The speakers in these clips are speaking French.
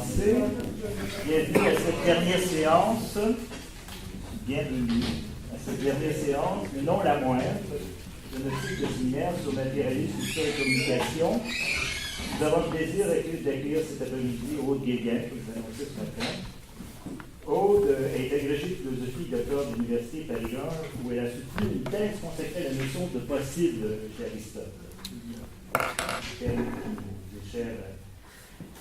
commencer. Bienvenue à cette dernière séance. Bienvenue à cette dernière séance, mais non la moindre, de notre cycle de séminaire sur matérialisme, culture et communication. Nous avons le plaisir d'accueillir cet après-midi Aude Guéguin, que vous annoncez ce matin. Aude est agrégée de philosophie docteur de l'Université Paris 1, où elle a soutenu une thèse consacrée à la notion de possible chez Aristote.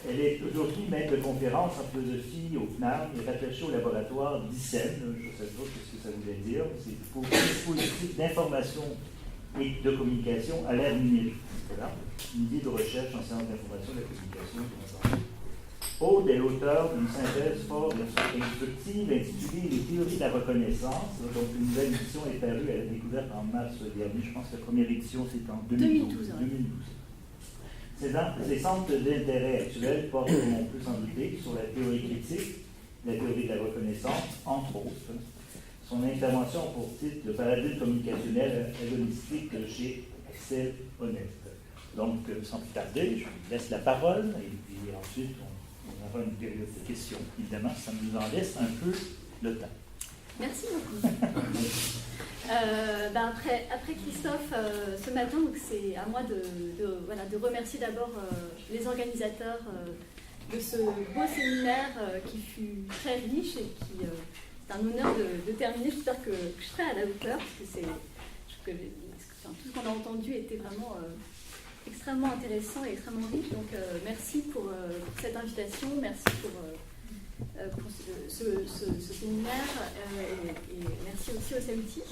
Elle est aujourd'hui maître de conférence en philosophie au CNAM et rattachée au laboratoire d'ICEN. Je ne sais pas ce que ça voulait dire. C'est pour dispositif d'information et de communication à l'ère numérique. Voilà. Une idée de recherche en sciences d'information et de la communication. Aude est l'auteur d'une synthèse fort instructive intitulée Les théories de la reconnaissance. Donc, une nouvelle édition est parue à la découverte en mars dernier. Je pense que la première édition, c'est en 2012. Ses centres d'intérêt actuels portent, comme on peut s'en douter, sur la théorie critique, la théorie de la reconnaissance, entre autres. Son intervention a pour titre le paradigme communicationnel agonistique chez Axel Honneth. Donc, sans plus tarder, je vous laisse la parole et puis ensuite on aura une période de questions. Évidemment, ça nous en laisse un peu le temps. Merci beaucoup. Après Christophe, ce matin, c'est à moi de remercier d'abord les organisateurs de ce beau séminaire qui fut très riche et qui c'est un honneur de terminer. J'espère que je serai à la hauteur parce que tout ce qu'on a entendu était vraiment extrêmement intéressant et extrêmement riche. Donc merci pour cette invitation, merci pour ce séminaire et merci aussi au CMT.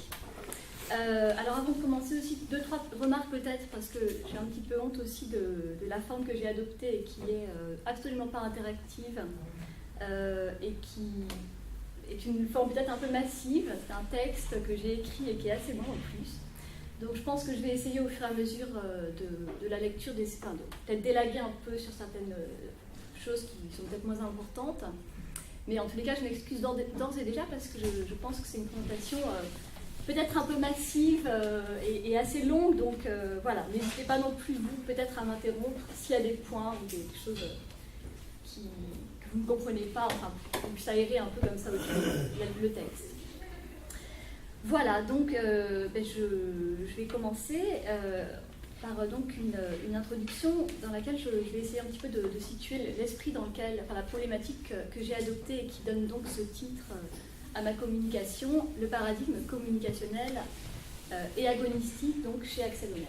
Alors avant de commencer aussi, 2-3 remarques peut-être parce que j'ai un petit peu honte aussi de la forme que j'ai adoptée et qui est absolument pas interactive et qui est une forme peut-être un peu massive. C'est un texte que j'ai écrit et qui est assez long en plus. Donc je pense que je vais essayer au fur et à mesure de la lecture peut-être d'élaguer un peu sur certaines choses qui sont peut-être moins importantes. Mais en tous les cas, je m'excuse d'ores et déjà parce que je pense que c'est une présentation peut-être un peu massive et assez longue. Donc voilà, n'hésitez pas non plus, vous, peut-être à m'interrompre s'il y a des points ou des choses que vous ne comprenez pas, enfin, qu'on puisse aérer un peu comme ça aussi le texte. Voilà, donc je vais commencer par donc une introduction dans laquelle je vais essayer un petit peu de situer l'esprit dans lequel, enfin la problématique que j'ai adoptée et qui donne donc ce titre à ma communication, le paradigme communicationnel et agonistique donc chez Axel Honneth.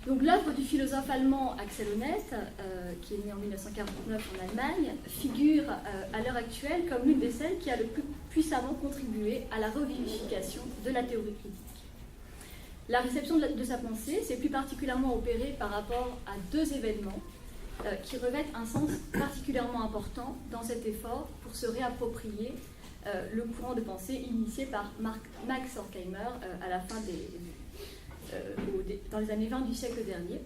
Donc l'œuvre du philosophe allemand Axel Honneth, qui est né en 1949 en Allemagne, figure à l'heure actuelle comme l'une des celles qui a le plus puissamment contribué à la revivification de la théorie critique. La réception de sa pensée s'est plus particulièrement opérée par rapport à 2 événements qui revêtent un sens particulièrement important dans cet effort pour se réapproprier le courant de pensée initié par Max Horkheimer à la fin dans les années 20 du siècle dernier.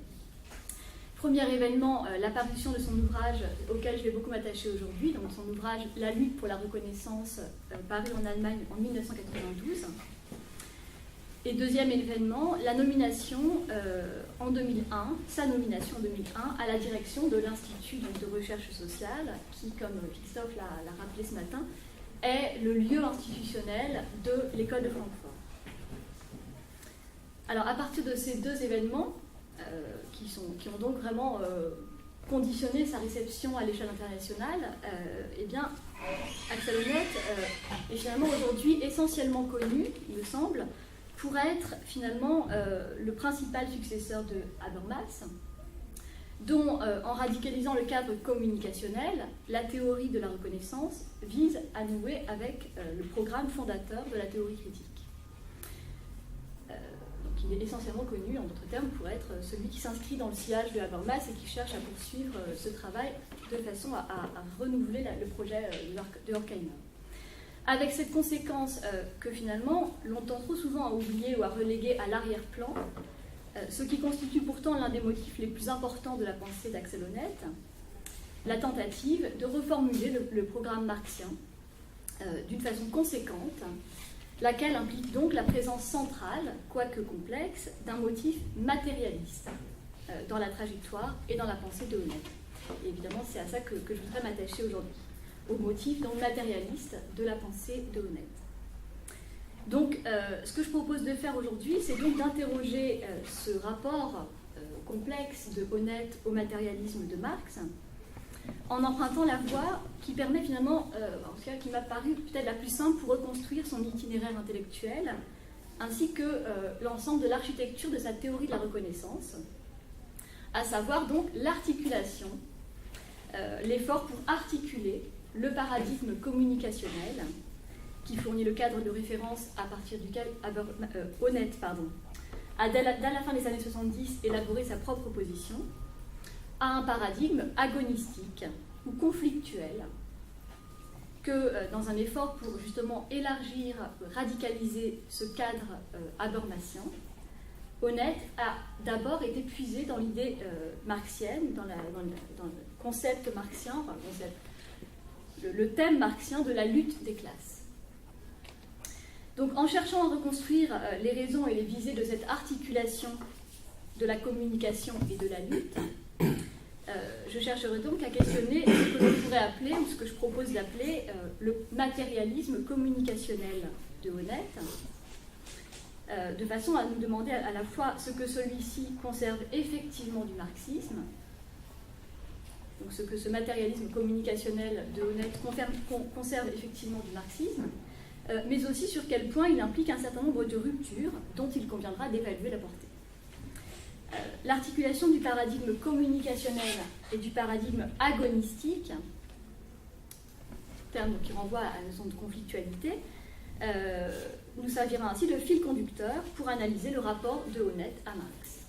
Premier événement, l'apparition de son ouvrage auquel je vais beaucoup m'attacher aujourd'hui, donc son ouvrage La lutte pour la reconnaissance, paru en Allemagne en 1992. Et deuxième événement, la nomination en 2001, sa nomination en 2001 à la direction de l'Institut de recherche sociale, qui, comme Christophe l'a rappelé ce matin, est le lieu institutionnel de l'école de Francfort. Alors, à partir de ces 2 événements, qui ont donc vraiment conditionné sa réception à l'échelle internationale, eh bien, Axel Honneth est finalement aujourd'hui essentiellement connu, il me semble, pour être finalement le principal successeur de Habermas, dont, en radicalisant le cadre communicationnel, la théorie de la reconnaissance vise à nouer avec le programme fondateur de la théorie critique. Donc il est essentiellement connu, en d'autres termes, pour être celui qui s'inscrit dans le sillage de Habermas et qui cherche à poursuivre ce travail de façon à renouveler le projet de Horkheimer. Avec cette conséquence que finalement, l'on tend trop souvent à oublier ou à reléguer à l'arrière-plan ce qui constitue pourtant l'un des motifs les plus importants de la pensée d'Axel Honneth, la tentative de reformuler le programme marxien d'une façon conséquente, laquelle implique donc la présence centrale, quoique complexe, d'un motif matérialiste dans la trajectoire et dans la pensée de Honneth. Et évidemment, c'est à ça que je voudrais m'attacher aujourd'hui, au motif donc matérialiste de la pensée de Honneth. Donc, ce que je propose de faire aujourd'hui, c'est donc d'interroger ce rapport complexe de Honneth au matérialisme de Marx, en empruntant la voie qui permet finalement, en tout cas qui m'a paru peut-être la plus simple pour reconstruire son itinéraire intellectuel, ainsi que l'ensemble de l'architecture de sa théorie de la reconnaissance, à savoir donc l'articulation, l'effort pour articuler le paradigme communicationnel qui fournit le cadre de référence à partir duquel Honneth a, dès la fin des années 70, élaboré sa propre position, à un paradigme agonistique ou conflictuel que, dans un effort pour justement élargir, radicaliser ce cadre habermasien, Honneth a d'abord été puisé dans l'idée marxienne, dans le concept marxien, enfin, le thème marxien de la lutte des classes. Donc, en cherchant à reconstruire les raisons et les visées de cette articulation de la communication et de la lutte, je chercherai donc à questionner ce que l'on pourrait appeler, ou ce que je propose d'appeler, le matérialisme communicationnel de Honneth, de façon à nous demander à la fois ce que celui-ci conserve effectivement du marxisme, donc ce que ce matérialisme communicationnel de Honneth conserve effectivement du marxisme, mais aussi sur quel point il implique un certain nombre de ruptures dont il conviendra d'évaluer la portée. L'articulation du paradigme communicationnel et du paradigme agonistique, terme qui renvoie à la notion de conflictualité, nous servira ainsi de fil conducteur pour analyser le rapport de Honneth à Marx.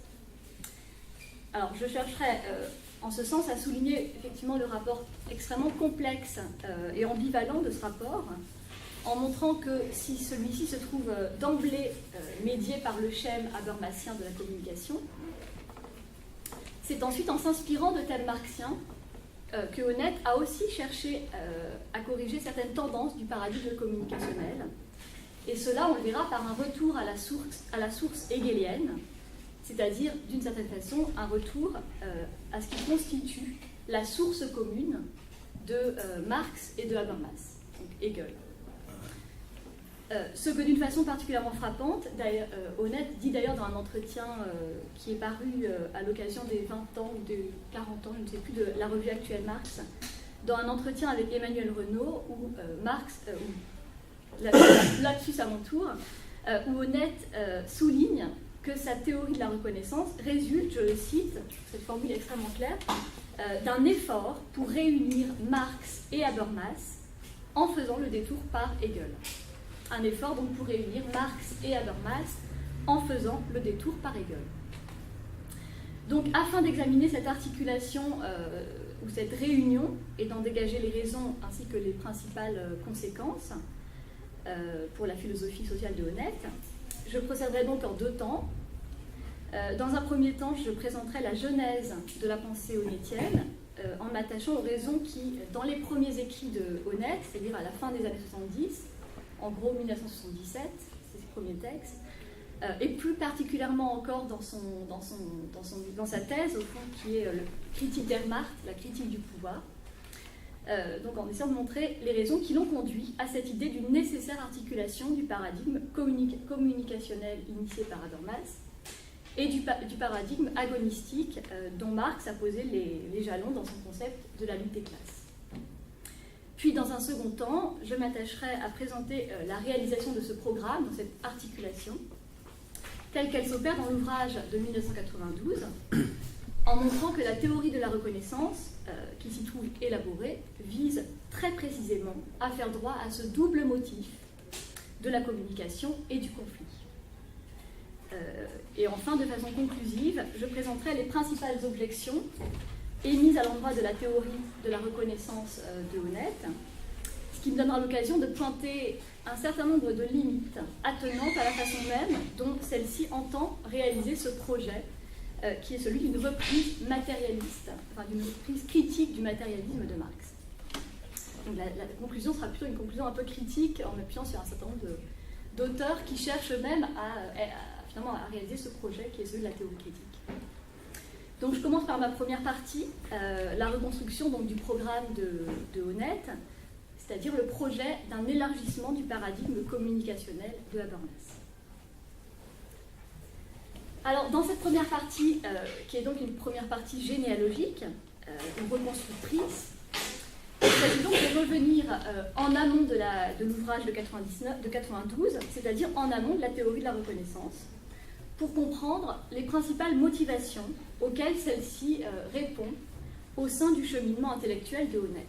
Alors, je chercherai en ce sens à souligner effectivement le rapport extrêmement complexe et ambivalent de ce rapport, en montrant que si celui-ci se trouve d'emblée médié par le schème habermasien de la communication, c'est ensuite en s'inspirant de thèmes marxiens que Honneth a aussi cherché à corriger certaines tendances du paradigme communicationnel. Et cela, on le verra, par un retour à la source hegelienne, c'est-à-dire, d'une certaine façon, un retour à ce qui constitue la source commune de Marx et de Habermas, donc Hegel. Ce que d'une façon particulièrement frappante, Honneth dit d'ailleurs dans un entretien qui est paru à l'occasion des 20 ans ou des 40 ans, je ne sais plus, de la revue actuelle Marx, dans un entretien avec Emmanuel Renaud, où Marx, là-dessus à mon tour, où Honneth souligne que sa théorie de la reconnaissance résulte, je le cite, cette formule extrêmement claire, d'un effort pour réunir Marx et Habermas en faisant le détour par Hegel. Un effort donc pour réunir Marx et Habermas en faisant le détour par Hegel. Donc, afin d'examiner cette articulation ou cette réunion et d'en dégager les raisons ainsi que les principales conséquences pour la philosophie sociale de Honneth, je procéderai donc en deux temps. Dans un premier temps, je présenterai la genèse de la pensée honnethienne en m'attachant aux raisons qui, dans les premiers écrits de Honneth, c'est-à-dire à la fin des années 70, en gros 1977, c'est ses premiers textes, et plus particulièrement encore dans sa thèse, au fond, qui est le critique d'Hermacht, la critique du pouvoir, donc en essayant de montrer les raisons qui l'ont conduit à cette idée d'une nécessaire articulation du paradigme communicationnel initié par Habermas et du paradigme agonistique dont Marx a posé les jalons dans son concept de la lutte des classes. Puis, dans un second temps, je m'attacherai à présenter la réalisation de ce programme, dans cette articulation, telle qu'elle s'opère dans l'ouvrage de 1992, en montrant que la théorie de la reconnaissance, qui s'y trouve élaborée, vise très précisément à faire droit à ce double motif de la communication et du conflit. Et enfin, de façon conclusive, je présenterai les principales objections émises à l'endroit de la théorie de la reconnaissance de Honneth, ce qui me donnera l'occasion de pointer un certain nombre de limites attenantes à la façon même dont celle-ci entend réaliser ce projet, qui est celui d'une reprise matérialiste, enfin d'une reprise critique du matérialisme de Marx. Donc la conclusion sera plutôt une conclusion un peu critique, en appuyant sur un certain nombre d'auteurs qui cherchent même à réaliser ce projet qui est celui de la théorie critique. Donc je commence par ma première partie, la reconstruction donc, du programme de Honnête, c'est-à-dire le projet d'un élargissement du paradigme communicationnel de Habermas. Alors dans cette première partie, qui est donc une première partie généalogique, ou reconstructrice, il s'agit donc de revenir en amont de l'ouvrage de 92, c'est-à-dire en amont de la théorie de la reconnaissance, pour comprendre les principales motivations auxquelles celle-ci répond au sein du cheminement intellectuel de Honnête.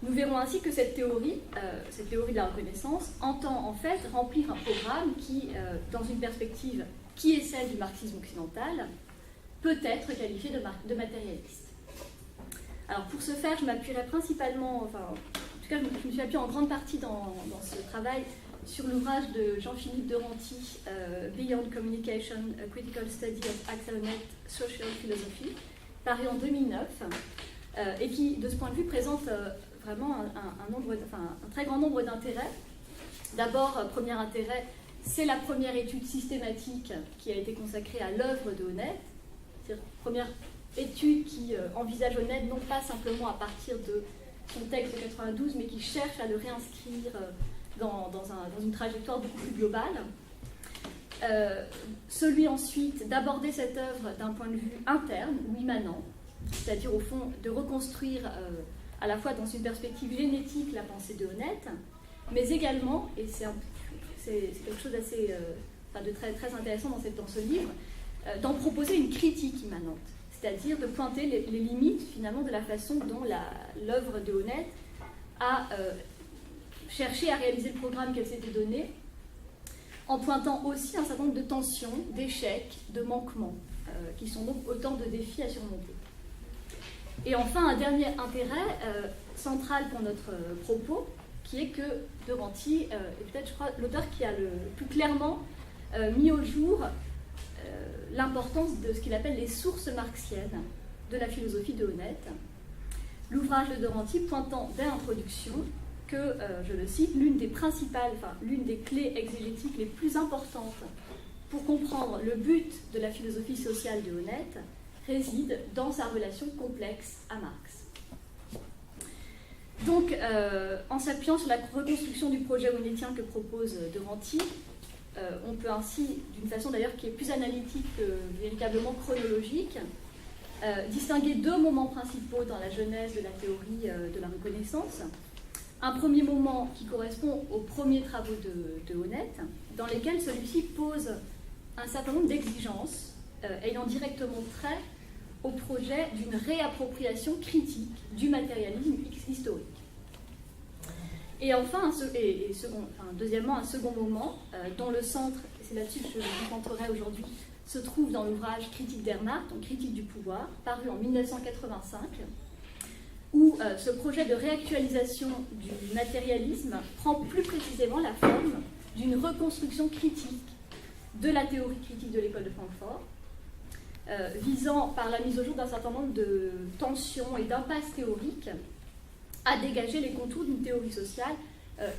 Nous verrons ainsi que cette théorie de la reconnaissance, entend en fait remplir un programme qui, dans une perspective qui est celle du marxisme occidental, peut être qualifié de matérialiste. Alors pour ce faire, je m'appuierai principalement, enfin en tout cas je me suis appuyée en grande partie dans ce travail sur l'ouvrage de Jean-Philippe de Renty, Beyond Communication, A Critical Study of Axel Honneth Social Philosophy, paru en 2009, et qui, de ce point de vue, présente vraiment un très grand nombre d'intérêts. D'abord, premier intérêt, c'est la première étude systématique qui a été consacrée à l'œuvre de Honneth, c'est-à-dire première étude qui envisage Honneth non pas simplement à partir de son texte de 92, mais qui cherche à le réinscrire dans une trajectoire beaucoup plus globale. Celui ensuite d'aborder cette œuvre d'un point de vue interne ou immanent, c'est-à-dire au fond de reconstruire à la fois dans une perspective génétique la pensée de Honneth, mais également, et c'est quelque chose d'assez, de très intéressant dans ce livre, d'en proposer une critique immanente, c'est-à-dire de pointer les limites finalement de la façon dont l'œuvre de Honneth a cherché à réaliser le programme qu'elle s'était donné, en pointant aussi un certain nombre de tensions, d'échecs, de manquements, qui sont donc autant de défis à surmonter. Et enfin, un dernier intérêt central pour notre propos, qui est que de Renty est peut-être, je crois, l'auteur qui a le plus clairement mis au jour l'importance de ce qu'il appelle les sources marxiennes de la philosophie de Honneth. L'ouvrage de Renty pointant dès l'introduction que, je le cite, l'une des clés exégétiques les plus importantes pour comprendre le but de la philosophie sociale de Honneth réside dans sa relation complexe à Marx. Donc, en s'appuyant sur la reconstruction du projet honnétien que propose de Renty, on peut ainsi, d'une façon d'ailleurs qui est plus analytique que véritablement chronologique, distinguer deux moments principaux dans la genèse de la théorie de la reconnaissance. Un premier moment qui correspond aux premiers travaux de Honneth, dans lesquels celui-ci pose un certain nombre d'exigences ayant directement trait au projet d'une réappropriation critique du matérialisme historique. Et enfin, deuxièmement, un second moment, dont le centre, et c'est là-dessus que je me concentrerai aujourd'hui, se trouve dans l'ouvrage Critique d'Ermarth, donc Critique du pouvoir, paru en 1985, où ce projet de réactualisation du matérialisme prend plus précisément la forme d'une reconstruction critique de la théorie critique de l'école de Francfort, visant par la mise au jour d'un certain nombre de tensions et d'impasses théoriques à dégager les contours d'une théorie sociale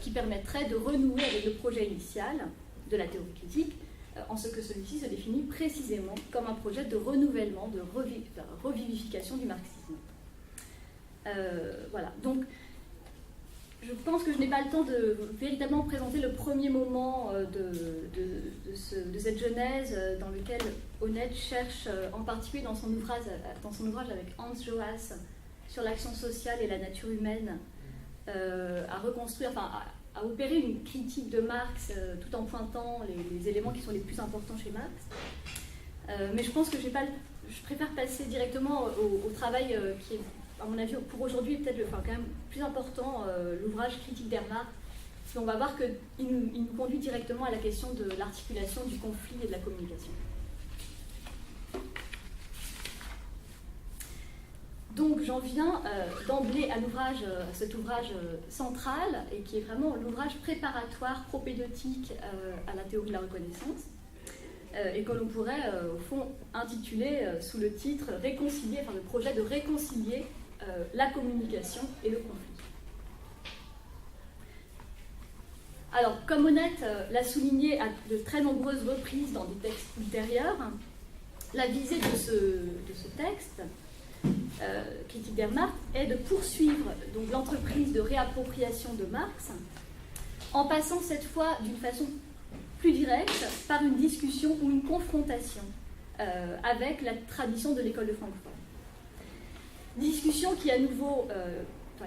qui permettrait de renouer avec le projet initial de la théorie critique, en ce que celui-ci se définit précisément comme un projet de renouvellement, de revivification du marxisme. Voilà, donc je pense que je n'ai pas le temps de véritablement présenter le premier moment de cette genèse dans lequel Honneth cherche, en particulier dans son ouvrage avec Hans Joas sur l'action sociale et la nature humaine, à reconstruire, à opérer une critique de Marx tout en pointant les éléments qui sont les plus importants chez Marx. Mais je pense que je préfère passer directement au travail qui est, à mon avis, pour aujourd'hui, peut-être quand même plus important, l'ouvrage Critique d'Ermarth. On va voir qu'il nous conduit directement à la question de l'articulation du conflit et de la communication. Donc j'en viens d'emblée à cet ouvrage central, et qui est vraiment l'ouvrage préparatoire propédeutique à la théorie de la reconnaissance, et que l'on pourrait au fond intituler sous le titre le projet de réconcilier la communication et le conflit. Alors, comme Honneth l'a souligné à de très nombreuses reprises dans des textes ultérieurs, La visée de ce texte, Critique der Macht, est de poursuivre donc l'entreprise de réappropriation de Marx en passant cette fois d'une façon plus directe par une discussion ou une confrontation avec la tradition de l'école de Francfort. Discussion qui à nouveau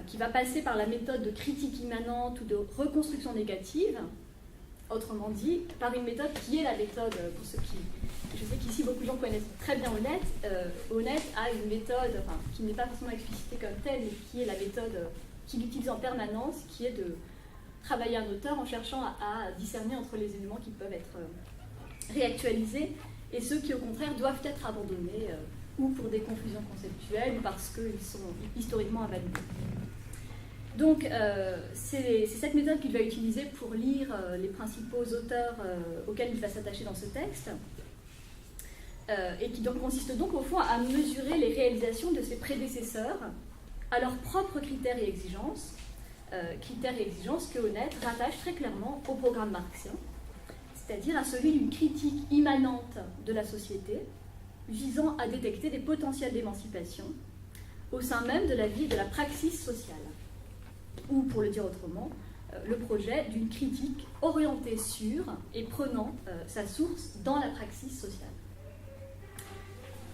qui va passer par la méthode de critique immanente ou de reconstruction négative, autrement dit, par une méthode qui est la méthode, pour ceux qui... Je sais qu'ici beaucoup de gens connaissent très bien Honneth. Honneth a une méthode, qui n'est pas forcément explicitée comme telle, mais qui est la méthode qu'il utilise en permanence, qui est de travailler un auteur en cherchant à discerner entre les éléments qui peuvent être réactualisés et ceux qui, au contraire, doivent être abandonnés, ou pour des confusions conceptuelles, ou parce qu'ils sont historiquement invalidés. Donc, c'est cette méthode qu'il va utiliser pour lire les principaux auteurs auxquels il va s'attacher dans ce texte, et qui donc consiste donc au fond à mesurer les réalisations de ses prédécesseurs à leurs propres critères et exigences que Honneth rattache très clairement au programme marxien, c'est-à-dire à celui d'une critique immanente de la société, visant à détecter des potentiels d'émancipation au sein même de la vie et de la praxis sociale. Ou, pour le dire autrement, le projet d'une critique orientée sur et prenant sa source dans la praxis sociale.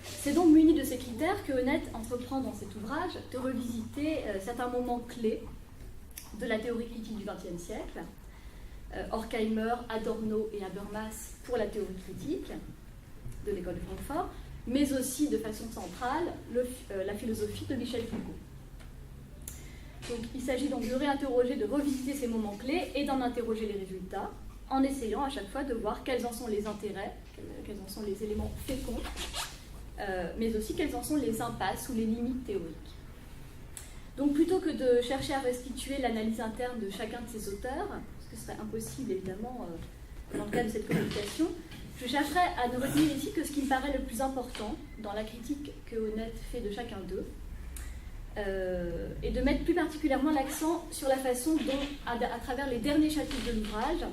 C'est donc muni de ces critères que Honneth entreprend dans cet ouvrage de revisiter certains moments clés de la théorie critique du XXe siècle, Horkheimer, Adorno et Habermas pour la théorie critique de l'école de Francfort, mais aussi de façon centrale la philosophie de Michel Foucault. Donc, il s'agit donc de réinterroger, de revisiter ces moments clés et d'en interroger les résultats, en essayant à chaque fois de voir quels en sont les intérêts, quels en sont les éléments féconds, mais aussi quelles en sont les impasses ou les limites théoriques. Donc plutôt que de chercher à restituer l'analyse interne de chacun de ces auteurs, ce que ce serait impossible évidemment dans le cadre de cette communication, je chercherai à ne retenir ici que ce qui me paraît le plus important dans la critique que Honneth fait de chacun d'eux, et de mettre plus particulièrement l'accent sur la façon dont, à travers les derniers chapitres de l'ouvrage,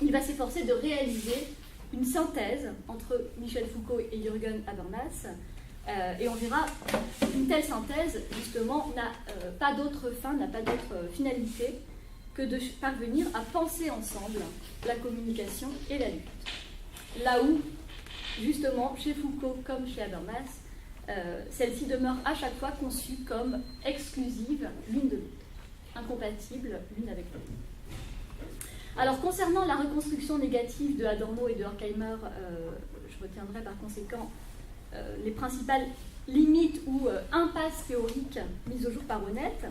il va s'efforcer de réaliser une synthèse entre Michel Foucault et Jürgen Habermas, et on verra une telle synthèse, justement, n'a pas d'autre fin, n'a pas d'autre finalité que de parvenir à penser ensemble la communication et la lutte. Là où, justement, chez Foucault comme chez Habermas, celle-ci demeure à chaque fois conçue comme exclusive l'une de l'autre, incompatible l'une avec l'autre. Alors, concernant la reconstruction négative de Adorno et de Horkheimer, je retiendrai par conséquent les principales limites ou impasses théoriques mises au jour par Honneth,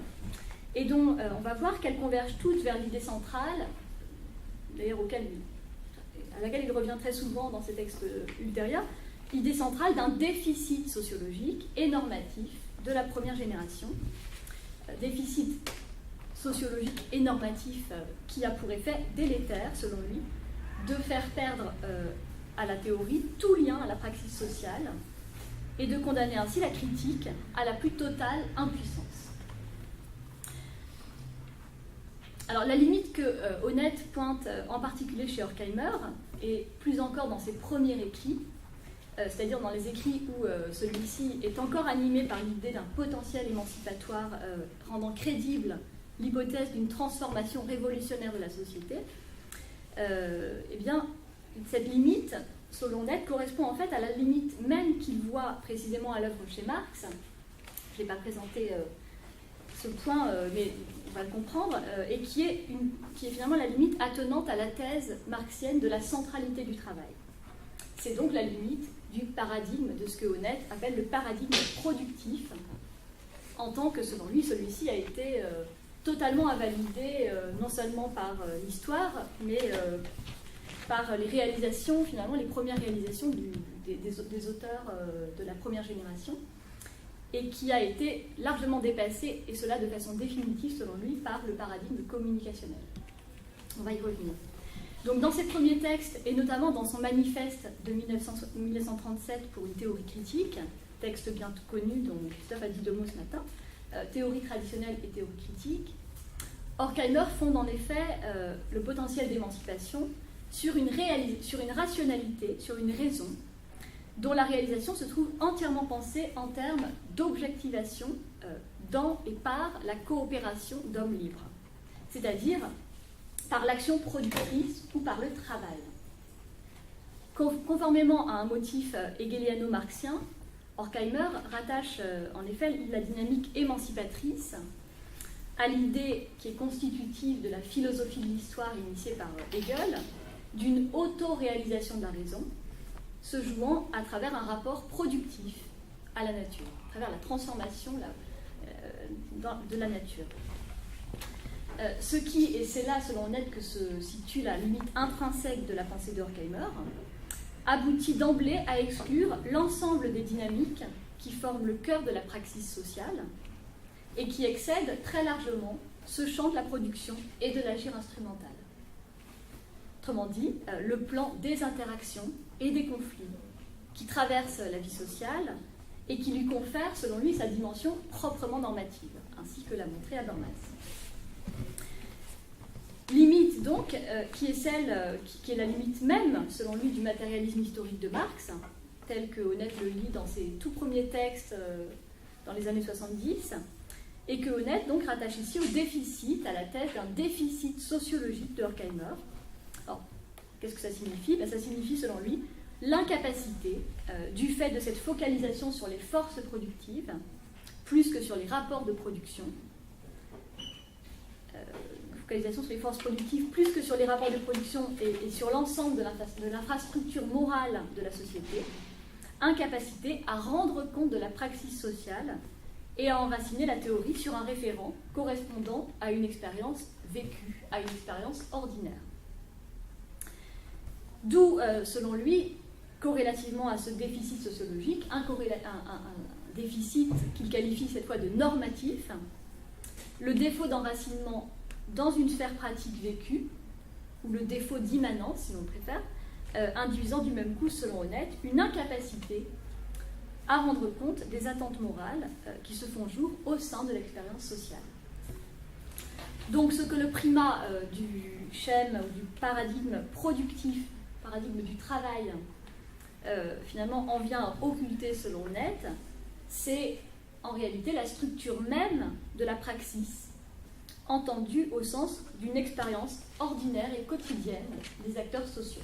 et dont on va voir qu'elles convergent toutes vers l'idée centrale, d'ailleurs à laquelle il revient très souvent dans ses textes ultérieurs, l'idée centrale d'un déficit sociologique et normatif de la première génération, déficit sociologique et normatif qui a pour effet délétère, selon lui, de faire perdre à la théorie tout lien à la praxis sociale et de condamner ainsi la critique à la plus totale impuissance. Alors la limite que Honneth pointe en particulier chez Horkheimer, et plus encore dans ses premiers écrits, c'est-à-dire dans les écrits où celui-ci est encore animé par l'idée d'un potentiel émancipatoire rendant crédible l'hypothèse d'une transformation révolutionnaire de la société, eh bien, cette limite, selon Honneth, correspond en fait à la limite même qu'il voit précisément à l'œuvre chez Marx. Je n'ai pas présenté ce point, mais on va le comprendre, et qui est finalement la limite attenante à la thèse marxienne de la centralité du travail. C'est donc la limite du paradigme de ce que Honneth appelle le paradigme productif, en tant que, selon lui, celui-ci a été totalement invalidé, non seulement par l'histoire, mais par les réalisations, finalement, les premières réalisations des auteurs de la première génération, et qui a été largement dépassé, et cela de façon définitive, selon lui, par le paradigme communicationnel. On va y revenir. Donc dans ses premiers textes, et notamment dans son manifeste de 1937 pour une théorie critique, texte bien connu dont Christophe a dit deux mots ce matin, théorie traditionnelle et théorie critique, Horkheimer fonde en effet le potentiel d'émancipation sur une rationalité, sur une raison, dont la réalisation se trouve entièrement pensée en termes d'objectivation dans et par la coopération d'hommes libres, c'est-à-dire par l'action productrice ou par le travail. Conformément à un motif hegeliano-marxien, Horkheimer rattache en effet la dynamique émancipatrice à l'idée qui est constitutive de la philosophie de l'histoire initiée par Hegel, d'une auto-réalisation de la raison, se jouant à travers un rapport productif à la nature, à travers la transformation de la nature. Ce qui, et c'est là selon Honneth que se situe la limite intrinsèque de la pensée de Horkheimer, aboutit d'emblée à exclure l'ensemble des dynamiques qui forment le cœur de la praxis sociale et qui excèdent très largement ce champ de la production et de l'agir instrumental. Autrement dit, le plan des interactions et des conflits qui traversent la vie sociale et qui lui confèrent, selon lui, sa dimension proprement normative, ainsi que l'a montré Habermas. Limite donc, qui est celle qui est la limite même, selon lui, du matérialisme historique de Marx, tel que Honneth le lit dans ses tout premiers textes dans les années 70, et que Honneth donc rattache ici au déficit, à la thèse d'un déficit sociologique de Horkheimer. Alors, qu'est-ce que ça signifie? Ça signifie, selon lui, l'incapacité, du fait de cette focalisation sur les forces productives, plus que sur les rapports de production, focalisation sur les forces productives plus que sur les rapports de production et sur l'ensemble de l'infrastructure morale de la société, incapacité à rendre compte de la praxis sociale et à enraciner la théorie sur un référent correspondant à une expérience vécue, à une expérience ordinaire. D'où, selon lui, corrélativement à ce déficit sociologique, un déficit qu'il qualifie cette fois de normatif, le défaut d'enracinement dans une sphère pratique vécue, ou le défaut d'immanence, si l'on préfère, induisant du même coup, selon Honneth, une incapacité à rendre compte des attentes morales qui se font jour au sein de l'expérience sociale. Donc ce que le primat du schème ou du paradigme productif, paradigme du travail, finalement en vient à occulter selon Honneth, c'est en réalité la structure même de la praxis, entendue au sens d'une expérience ordinaire et quotidienne des acteurs sociaux.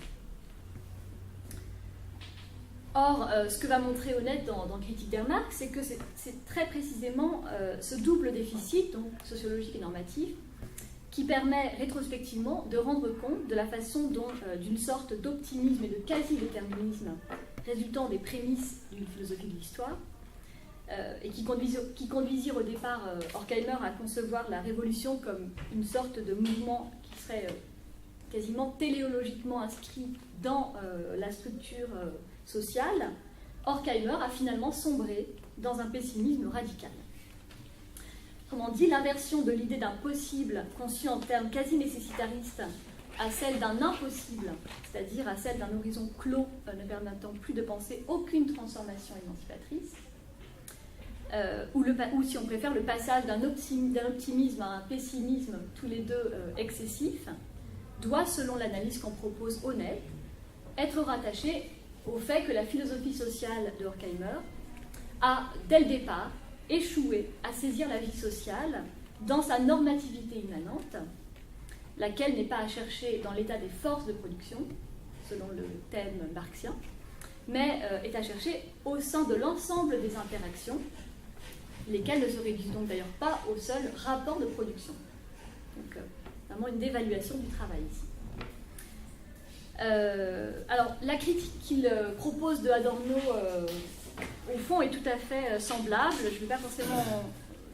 Or, ce que va montrer Honneth dans Critique der Marx, c'est que c'est très précisément ce double déficit, donc sociologique et normatif, qui permet rétrospectivement de rendre compte de la façon dont, d'une sorte d'optimisme et de quasi-déterminisme résultant des prémices d'une philosophie de l'histoire, et qui conduisirent au départ Horkheimer à concevoir la révolution comme une sorte de mouvement qui serait quasiment téléologiquement inscrit dans la structure sociale, Horkheimer a finalement sombré dans un pessimisme radical. Autrement dit, l'inversion de l'idée d'un possible conçu en termes quasi nécessitaristes à celle d'un impossible, c'est-à-dire à celle d'un horizon clos ne permettant plus de penser aucune transformation émancipatrice, ou si on préfère le passage d'un optimisme à un pessimisme, tous les deux excessifs, doit, selon l'analyse qu'en propose Honneth, être rattaché au fait que la philosophie sociale de Horkheimer a, dès le départ, échoué à saisir la vie sociale dans sa normativité immanente, laquelle n'est pas à chercher dans l'état des forces de production, selon le thème marxien, mais est à chercher au sein de l'ensemble des interactions, lesquelles ne se réduisent donc d'ailleurs pas au seul rapport de production. Donc, vraiment une dévaluation du travail ici. Alors, la critique qu'il propose de Adorno, au fond, est tout à fait semblable. Je ne vais pas forcément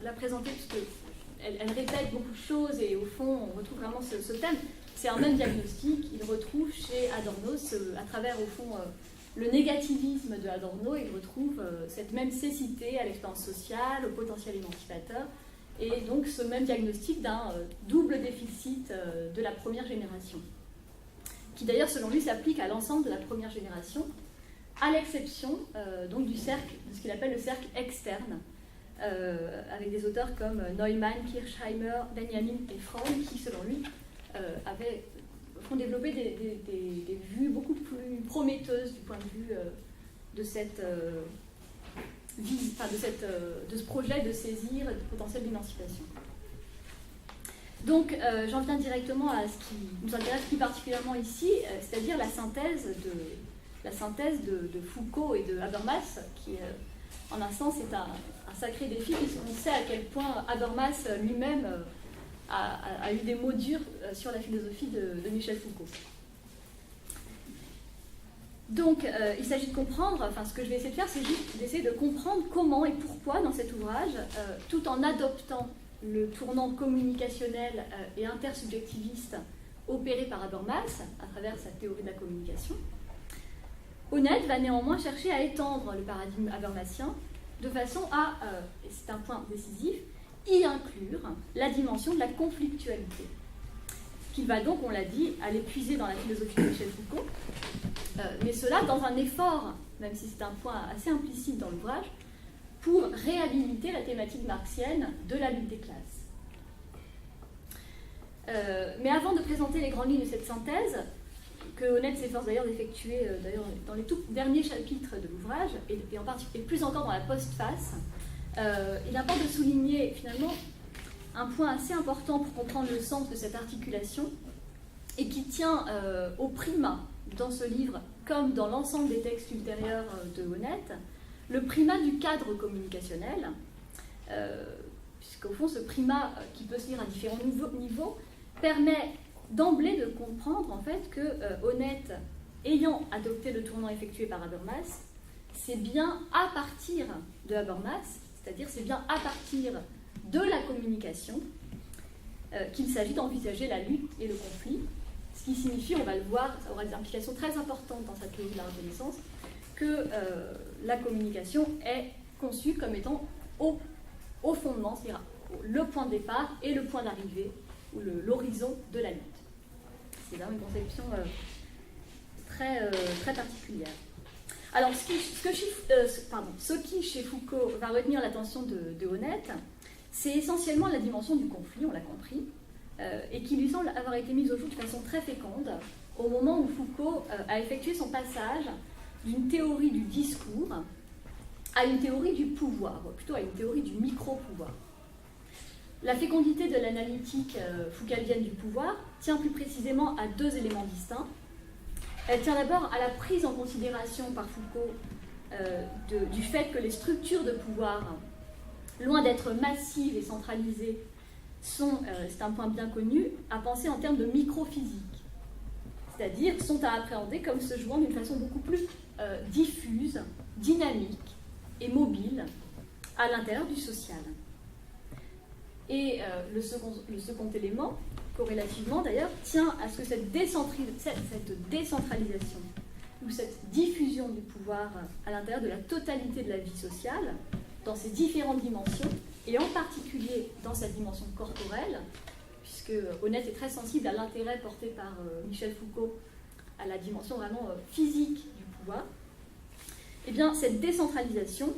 la présenter parce qu'elle répète beaucoup de choses et au fond, on retrouve vraiment ce thème. C'est un même diagnostic. Il retrouve chez Adorno, à travers, au fond, le négativisme de Adorno, il retrouve cette même cécité à l'expérience sociale, au potentiel émancipateur, et donc ce même diagnostic d'un double déficit de la première génération, qui d'ailleurs, selon lui, s'applique à l'ensemble de la première génération, à l'exception donc du cercle, de ce qu'il appelle le cercle externe, avec des auteurs comme Neumann, Kirchheimer, Benjamin et Fromm, qui, selon lui, ont développé des vues beaucoup plus prometteuses du point de vue de cette de ce projet de saisir le potentiel d'émancipation. Donc, j'en viens directement à ce qui nous intéresse plus particulièrement ici, c'est-à-dire la synthèse de Foucault et de Habermas, qui, en un sens, est un sacré défi, puisqu'on sait à quel point Habermas lui-même a eu des mots durs sur la philosophie de Michel Foucault. Donc, il s'agit de comprendre, enfin, ce que je vais essayer de faire, c'est juste d'essayer de comprendre comment et pourquoi, dans cet ouvrage, tout en adoptant le tournant communicationnel et intersubjectiviste opéré par Habermas à travers sa théorie de la communication, Honneth va néanmoins chercher à étendre le paradigme habermasien de façon à, et c'est un point décisif, y inclure la dimension de la conflictualité, qu'il va donc, on l'a dit, aller puiser dans la philosophie de Michel Foucault, mais cela dans un effort, même si c'est un point assez implicite dans l'ouvrage, pour réhabiliter la thématique marxienne de la lutte des classes. Mais avant de présenter les grandes lignes de cette synthèse, que Honneth s'efforce d'ailleurs d'effectuer dans les tout derniers chapitres de l'ouvrage, et en particulier plus encore dans la postface, il importe de souligner finalement un point assez important pour comprendre le sens de cette articulation, et qui tient au primat dans ce livre, comme dans l'ensemble des textes ultérieurs de Honneth, le primat du cadre communicationnel, puisqu'au fond, ce primat qui peut se lire à différents niveaux, permet d'emblée de comprendre en fait que Honneth, ayant adopté le tournant effectué par Habermas, c'est bien à partir de Habermas, c'est-à-dire c'est bien à partir de la communication qu'il s'agit d'envisager la lutte et le conflit, ce qui signifie, on va le voir, ça aura des implications très importantes dans sa théorie de la reconnaissance, que la communication est conçue comme étant au fondement, c'est-à-dire le point de départ et le point d'arrivée, ou l'horizon de la lutte. C'est là une conception très particulière. Alors, ce qui, chez Foucault, va retenir l'attention de Honneth, c'est essentiellement la dimension du conflit, on l'a compris, et qui lui semble avoir été mise au jour de façon très féconde au moment où Foucault a effectué son passage d'une théorie du discours à une théorie du pouvoir, ou plutôt à une théorie du micro-pouvoir. La fécondité de l'analytique foucaldienne du pouvoir tient plus précisément à deux éléments distincts. Elle tient d'abord à la prise en considération par Foucault du fait que les structures de pouvoir, loin d'être massives et centralisées, c'est un point bien connu, à penser en termes de microphysique, c'est-à-dire sont à appréhender comme se jouant d'une façon beaucoup plus diffuse, dynamique et mobile à l'intérieur du social. Et le second élément, corrélativement d'ailleurs, tient à ce que cette décentralisation ou cette diffusion du pouvoir à l'intérieur de la totalité de la vie sociale, dans ses différentes dimensions, et en particulier dans sa dimension corporelle, puisque Honneth est très sensible à l'intérêt porté par Michel Foucault à la dimension vraiment physique du pouvoir, eh bien cette décentralisation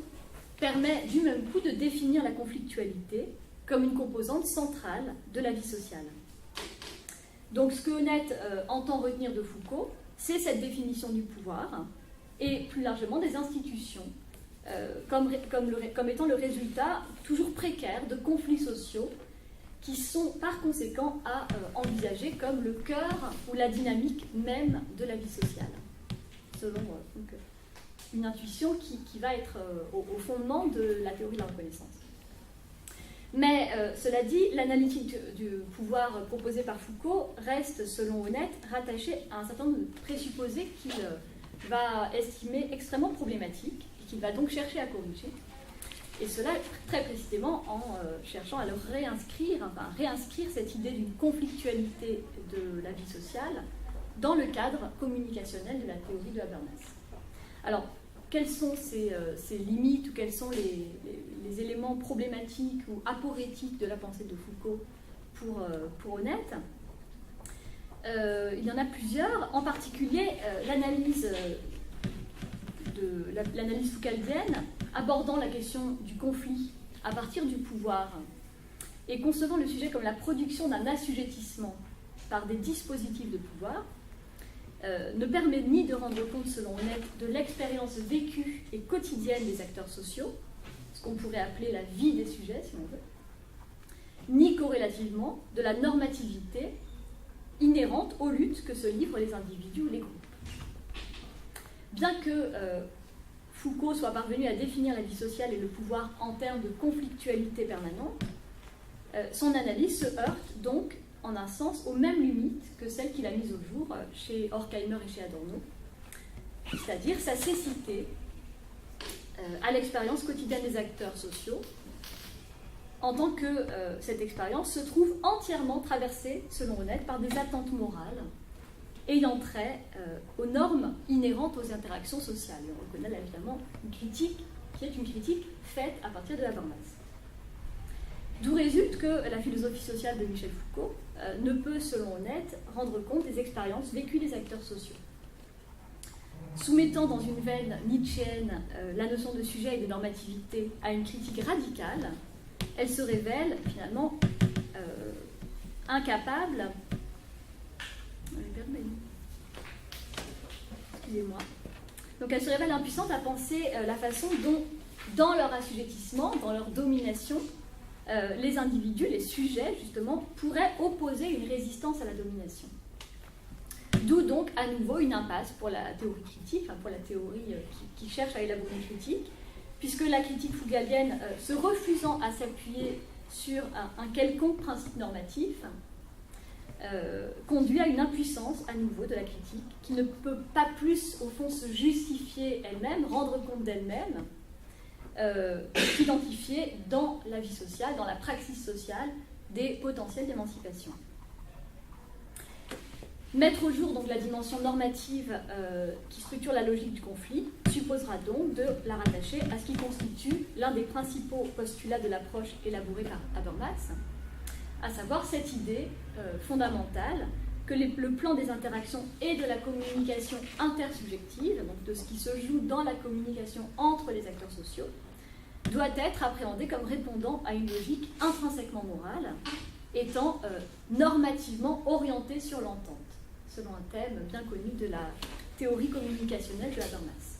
permet du même coup de définir la conflictualité comme une composante centrale de la vie sociale. Donc ce que Honneth entend retenir de Foucault, c'est cette définition du pouvoir, et plus largement des institutions, comme étant le résultat toujours précaire de conflits sociaux qui sont par conséquent à envisager comme le cœur ou la dynamique même de la vie sociale, selon donc, une intuition qui va être au fondement de la théorie de la reconnaissance. Mais cela dit, l'analytique du pouvoir proposée par Foucault reste, selon Honneth, rattachée à un certain nombre de présupposés qu'il va estimer extrêmement problématiques et qu'il va donc chercher à corriger. Et cela très précisément en cherchant à réinscrire cette idée d'une conflictualité de la vie sociale dans le cadre communicationnel de la théorie de Habermas. Alors, quelles sont ces limites ou quels sont les éléments problématiques ou aporétiques de la pensée de Foucault pour Honneth? Il y en a plusieurs, en particulier l'analyse foucaldienne abordant la question du conflit à partir du pouvoir et concevant le sujet comme la production d'un assujettissement par des dispositifs de pouvoir, ne permet ni de rendre compte, selon Honneth, de l'expérience vécue et quotidienne des acteurs sociaux, ce qu'on pourrait appeler la vie des sujets, si on veut, ni corrélativement de la normativité inhérente aux luttes que se livrent les individus ou les groupes. Bien que Foucault soit parvenu à définir la vie sociale et le pouvoir en termes de conflictualité permanente, son analyse se heurte donc, en un sens, aux mêmes limites que celles qu'il a mises au jour chez Horkheimer et chez Adorno, c'est-à-dire sa cécité à l'expérience quotidienne des acteurs sociaux, en tant que cette expérience se trouve entièrement traversée, selon Honneth, par des attentes morales ayant trait aux normes inhérentes aux interactions sociales. Et on reconnaît là, évidemment une critique qui est une critique faite à partir de Habermas. D'où résulte que la philosophie sociale de Michel Foucault ne peut, selon Honneth, rendre compte des expériences vécues des acteurs sociaux. Soumettant dans une veine nietzschéenne la notion de sujet et de normativité à une critique radicale, elle se révèle finalement incapable. Excusez-moi. Donc elle se révèle impuissante à penser la façon dont, dans leur assujettissement, dans leur domination, les individus, les sujets, justement, pourraient opposer une résistance à la domination. D'où donc, à nouveau, une impasse pour la théorie critique, enfin pour la théorie qui cherche à élaborer une critique, puisque la critique fougallienne, se refusant à s'appuyer sur un quelconque principe normatif, conduit à une impuissance, à nouveau, de la critique, qui ne peut pas plus, au fond, se justifier elle-même, rendre compte d'elle-même, identifier dans la vie sociale, dans la praxis sociale, des potentiels d'émancipation. Mettre au jour donc la dimension normative qui structure la logique du conflit supposera donc de la rattacher à ce qui constitue l'un des principaux postulats de l'approche élaborée par Habermas, à savoir cette idée fondamentale que le plan des interactions et de la communication intersubjective, donc de ce qui se joue dans la communication entre les acteurs sociaux, doit être appréhendé comme répondant à une logique intrinsèquement morale, étant normativement orientée sur l'entente, selon un thème bien connu de la théorie communicationnelle de Habermas.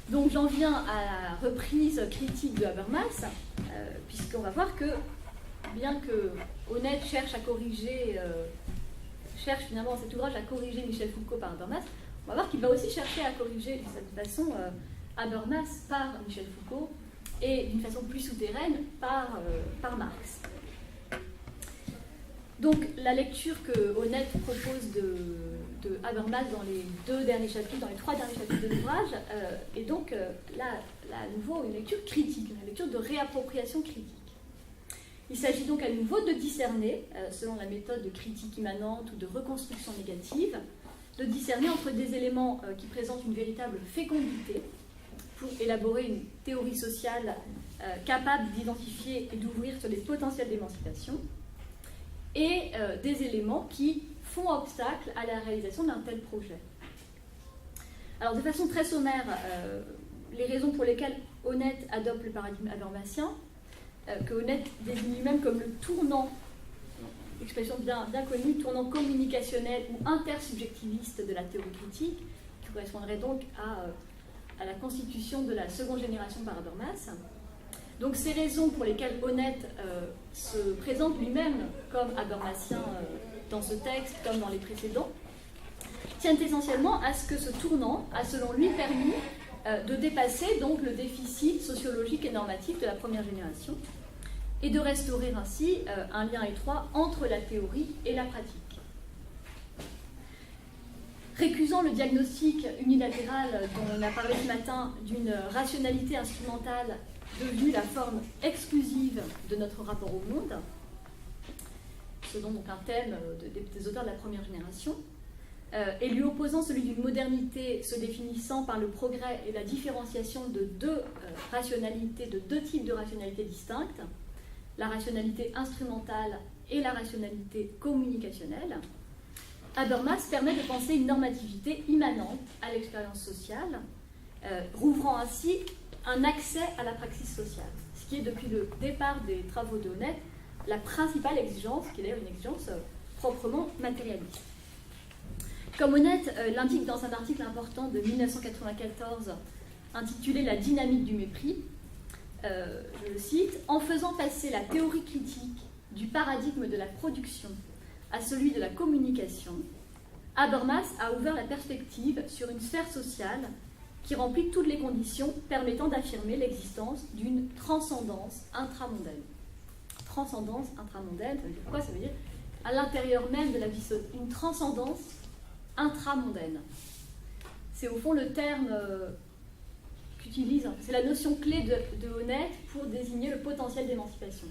Donc j'en viens à la reprise critique de Habermas, puisqu'on va voir que, bien que Honneth cherche finalement cet ouvrage à corriger Michel Foucault par Habermas, on va voir qu'il va aussi chercher à corriger de cette façon Habermas par Michel Foucault et d'une façon plus souterraine par Marx. Donc la lecture que Honneth propose de Habermas dans les trois derniers chapitres de l'ouvrage est donc là à nouveau une lecture critique, une lecture de réappropriation critique. Il s'agit donc à nouveau de discerner, selon la méthode de critique immanente ou de reconstruction négative, de discerner entre des éléments qui présentent une véritable fécondité pour élaborer une théorie sociale capable d'identifier et d'ouvrir sur les potentiels d'émancipation, et des éléments qui font obstacle à la réalisation d'un tel projet. Alors, de façon très sommaire, les raisons pour lesquelles Honneth adopte le paradigme habermasien, que Honneth désigne lui-même comme le tournant, expression bien connue, tournant communicationnel ou intersubjectiviste de la théorie critique, qui correspondrait donc à la constitution de la seconde génération par Habermas. Donc ces raisons pour lesquelles Honneth se présente lui-même comme habermasien dans ce texte, comme dans les précédents, tiennent essentiellement à ce que ce tournant a selon lui permis de dépasser donc le déficit sociologique et normatif de la première génération et de restaurer ainsi un lien étroit entre la théorie et la pratique. Récusant le diagnostic unilatéral dont on a parlé ce matin d'une rationalité instrumentale devenue la forme exclusive de notre rapport au monde, selon donc un thème des auteurs de la première génération, et lui opposant celui d'une modernité se définissant par le progrès et la différenciation de deux types de rationalités distinctes, la rationalité instrumentale et la rationalité communicationnelle, Habermas permet de penser une normativité immanente à l'expérience sociale, rouvrant ainsi un accès à la praxis sociale, ce qui est depuis le départ des travaux de Honneth la principale exigence, qui est d'ailleurs une exigence proprement matérialiste. Comme Honneth l'indique dans un article important de 1994 intitulé « La dynamique du mépris », je le cite, « En faisant passer la théorie critique du paradigme de la production à celui de la communication, Habermas a ouvert la perspective sur une sphère sociale qui remplit toutes les conditions permettant d'affirmer l'existence d'une transcendance intramondaine. » Transcendance intramondaine, ça veut dire quoi? Ça veut dire à l'intérieur même de la vie sociale, une transcendance intramondaine. C'est au fond le terme qu'utilise, c'est la notion clé de Honneth pour désigner le potentiel d'émancipation.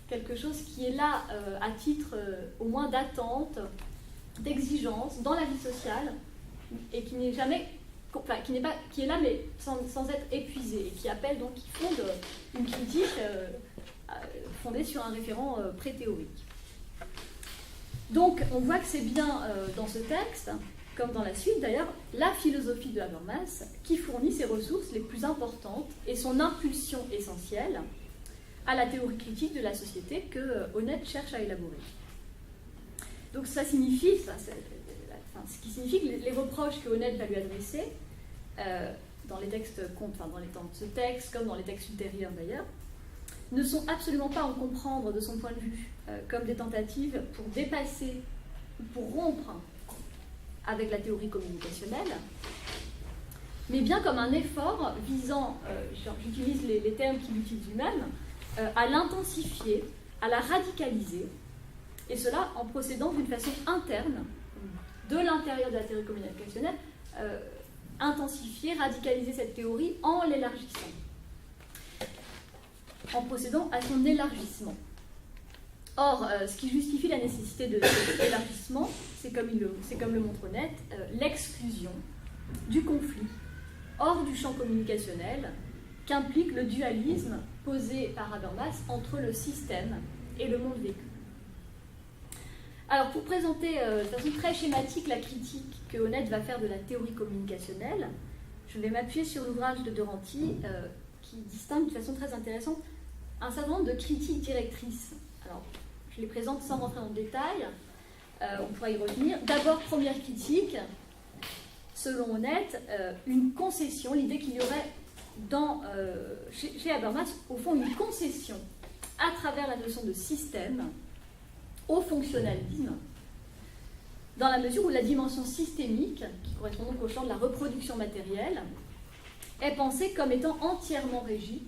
Quelque chose qui est là à titre au moins d'attente, d'exigence dans la vie sociale et qui n'est jamais, enfin, qui est là mais sans être épuisé et qui appelle donc, qui fonde une critique fondée sur un référent pré-théorique. Donc on voit que c'est bien dans ce texte, comme dans la suite d'ailleurs, la philosophie de Habermas qui fournit ses ressources les plus importantes et son impulsion essentielle à la théorie critique de la société que Honneth cherche à élaborer. Donc ça signifie, ce qui signifie que les reproches que Honneth va lui adresser, dans les textes, dans ce texte comme dans les textes ultérieurs d'ailleurs, ne sont absolument pas à en comprendre de son point de vue comme des tentatives pour dépasser ou pour rompre avec la théorie communicationnelle, mais bien comme un effort visant, j'utilise les termes qu'il utilise lui-même, à l'intensifier, à la radicaliser, et cela en procédant d'une façon interne, de l'intérieur de la théorie communicationnelle, intensifier, radicaliser cette théorie en l'élargissant, en procédant à son élargissement. Or, ce qui justifie la nécessité de cet élargissement, c'est comme le montre Honneth, l'exclusion du conflit hors du champ communicationnel qu'implique le dualisme posé par Habermas entre le système et le monde vécu. Alors, pour présenter de façon très schématique la critique que Honneth va faire de la théorie communicationnelle, je vais m'appuyer sur l'ouvrage de De Ranty qui distingue de façon très intéressante un certain nombre de critiques directrices. Alors, je les présente sans rentrer dans le détail, on pourra y revenir. D'abord, première critique, selon Honneth, une concession, l'idée qu'il y aurait chez Habermas, au fond, une concession à travers la notion de système au fonctionnalisme, dans la mesure où la dimension systémique, qui correspond donc au champ de la reproduction matérielle, est pensée comme étant entièrement régie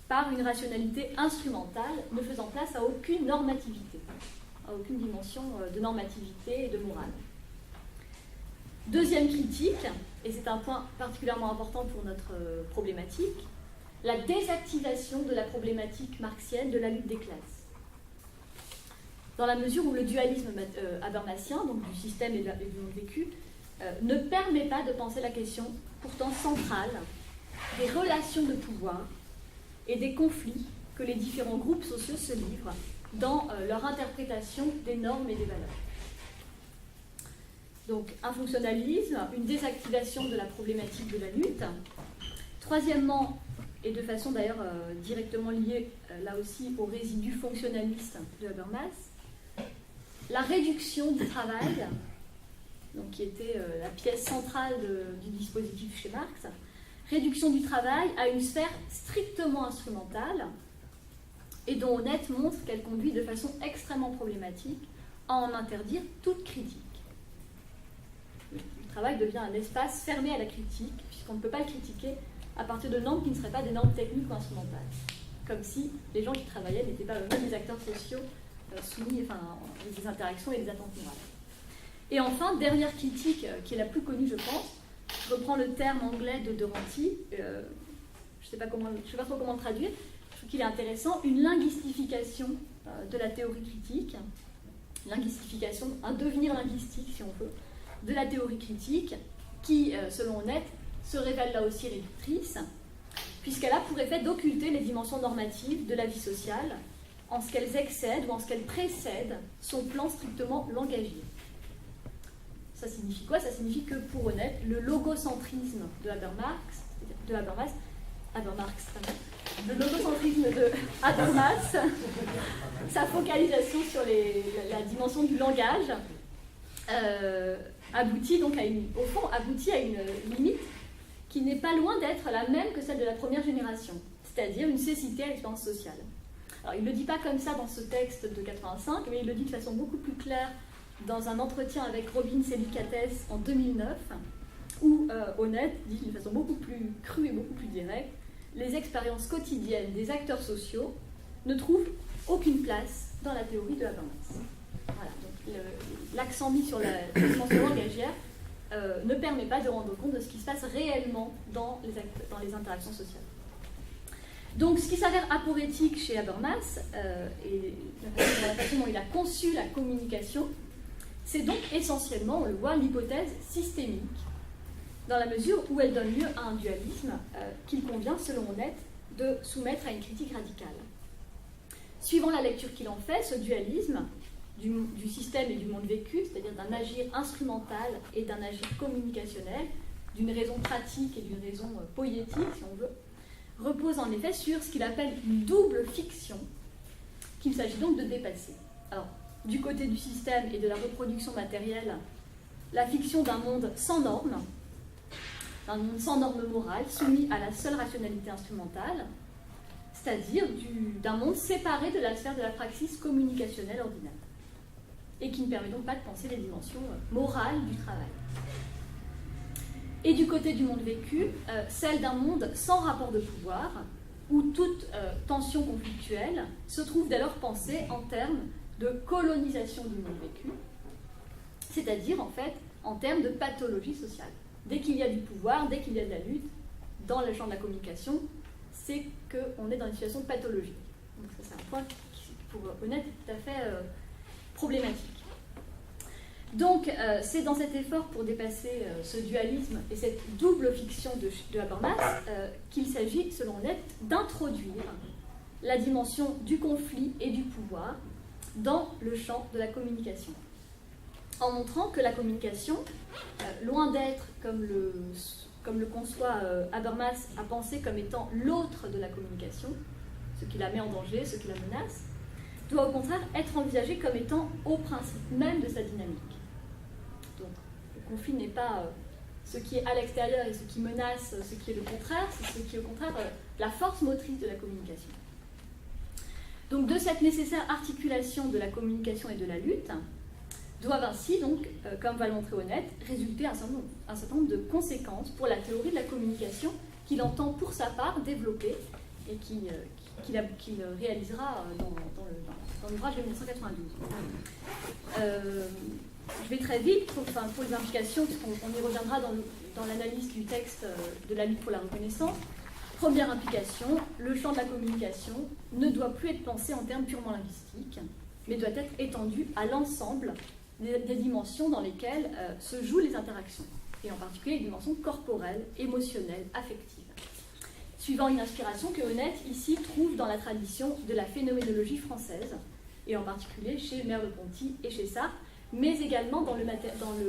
par une rationalité instrumentale ne faisant place à aucune normativité, à aucune dimension de normativité et de morale. Deuxième critique, et c'est un point particulièrement important pour notre problématique, la désactivation de la problématique marxienne de la lutte des classes. Dans la mesure où le dualisme habermasien, donc du système et du monde vécu, ne permet pas de penser la question pourtant centrale des relations de pouvoir et des conflits que les différents groupes sociaux se livrent dans leur interprétation des normes et des valeurs. Donc, un fonctionnalisme, une désactivation de la problématique de la lutte. Troisièmement, et de façon d'ailleurs directement liée là aussi au résidu fonctionnaliste de Habermas, la réduction du travail, donc qui était la pièce centrale du dispositif chez Marx, réduction du travail à une sphère strictement instrumentale et dont Honneth montre qu'elle conduit de façon extrêmement problématique à en interdire toute critique. Le travail devient un espace fermé à la critique, puisqu'on ne peut pas le critiquer à partir de normes qui ne seraient pas des normes techniques ou instrumentales. Comme si les gens qui travaillaient n'étaient pas eux-mêmes des acteurs sociaux soumis à des interactions et des attentes morales. Et enfin, dernière critique, qui est la plus connue, je pense, je reprends le terme anglais de Ranty, je ne sais pas trop comment le traduire, je trouve qu'il est intéressant, une linguistification de la théorie critique, linguistification, un devenir linguistique si on veut, de la théorie critique, qui, selon Honneth, se révèle là aussi réductrice, puisqu'elle a pour effet d'occulter les dimensions normatives de la vie sociale, en ce qu'elles excèdent ou en ce qu'elles précèdent son plan strictement langagier. Ça signifie quoi? Ça signifie que pour Honneth, le logocentrisme de le logocentrisme de Habermas, sa focalisation sur la dimension du langage, aboutit donc au fond, aboutit à une limite qui n'est pas loin d'être la même que celle de la première génération, c'est-à-dire une cécité à l'expérience sociale. Alors, il ne le dit pas comme ça dans ce texte de 85, mais il le dit de façon beaucoup plus claire dans un entretien avec Robin Celicates en 2009, où Honneth dit d'une façon beaucoup plus crue et beaucoup plus directe, les expériences quotidiennes des acteurs sociaux ne trouvent aucune place dans la théorie de Habermas. Voilà, donc l'accent mis sur la dimension langagière ne permet pas de rendre compte de ce qui se passe réellement dans les interactions sociales. Donc, ce qui s'avère aporétique chez Habermas, et la façon dont il a conçu la communication, c'est donc essentiellement, on le voit, l'hypothèse systémique, dans la mesure où elle donne lieu à un dualisme qu'il convient, selon Honneth, de soumettre à une critique radicale. Suivant la lecture qu'il en fait, ce dualisme du système et du monde vécu, c'est-à-dire d'un agir instrumental et d'un agir communicationnel, d'une raison pratique et d'une raison poétique, si on veut, repose en effet sur ce qu'il appelle une double fiction, qu'il s'agit donc de dépasser. Alors, du côté du système et de la reproduction matérielle, la fiction d'un monde sans normes, d'un monde sans normes morales, soumis à la seule rationalité instrumentale, c'est-à-dire d'un monde séparé de la sphère de la praxis communicationnelle ordinaire, et qui ne permet donc pas de penser les dimensions morales du travail. Et du côté du monde vécu, celle d'un monde sans rapport de pouvoir, où toute tension conflictuelle se trouve dès lors pensée en termes de colonisation du monde vécu, c'est-à-dire en fait en termes de pathologie sociale. Dès qu'il y a du pouvoir, dès qu'il y a de la lutte, dans le champ de la communication, c'est qu'on est dans une situation pathologique. Donc ça, c'est un point qui, pour Honneth, est tout à fait problématique. Donc, c'est dans cet effort pour dépasser ce dualisme et cette double fiction de Habermas qu'il s'agit, selon Honneth, d'introduire la dimension du conflit et du pouvoir dans le champ de la communication, en montrant que la communication, loin d'être, comme le conçoit Habermas, à penser comme étant l'autre de la communication, ce qui la met en danger, ce qui la menace, doit au contraire être envisagée comme étant au principe même de sa dynamique. Donc, le conflit n'est pas ce qui est à l'extérieur et ce qui menace ce qui est le contraire, c'est ce qui est au contraire la force motrice de la communication. Donc, de cette nécessaire articulation de la communication et de la lutte, doivent ainsi, donc, comme va le montrer Honneth, résulter un certain nombre de conséquences pour la théorie de la communication qu'il entend pour sa part développer et qu'il réalisera dans l'ouvrage de 1992. Je vais très vite pour les implications, puisqu'on y reviendra dans l'analyse du texte de la lutte pour la reconnaissance. Première implication, le champ de la communication ne doit plus être pensé en termes purement linguistiques, mais doit être étendu à l'ensemble des dimensions dans lesquelles se jouent les interactions, et en particulier les dimensions corporelles, émotionnelles, affectives. Suivant une inspiration que Honneth ici trouve dans la tradition de la phénoménologie française, et en particulier chez Merleau-Ponty et chez Sartre, mais également dans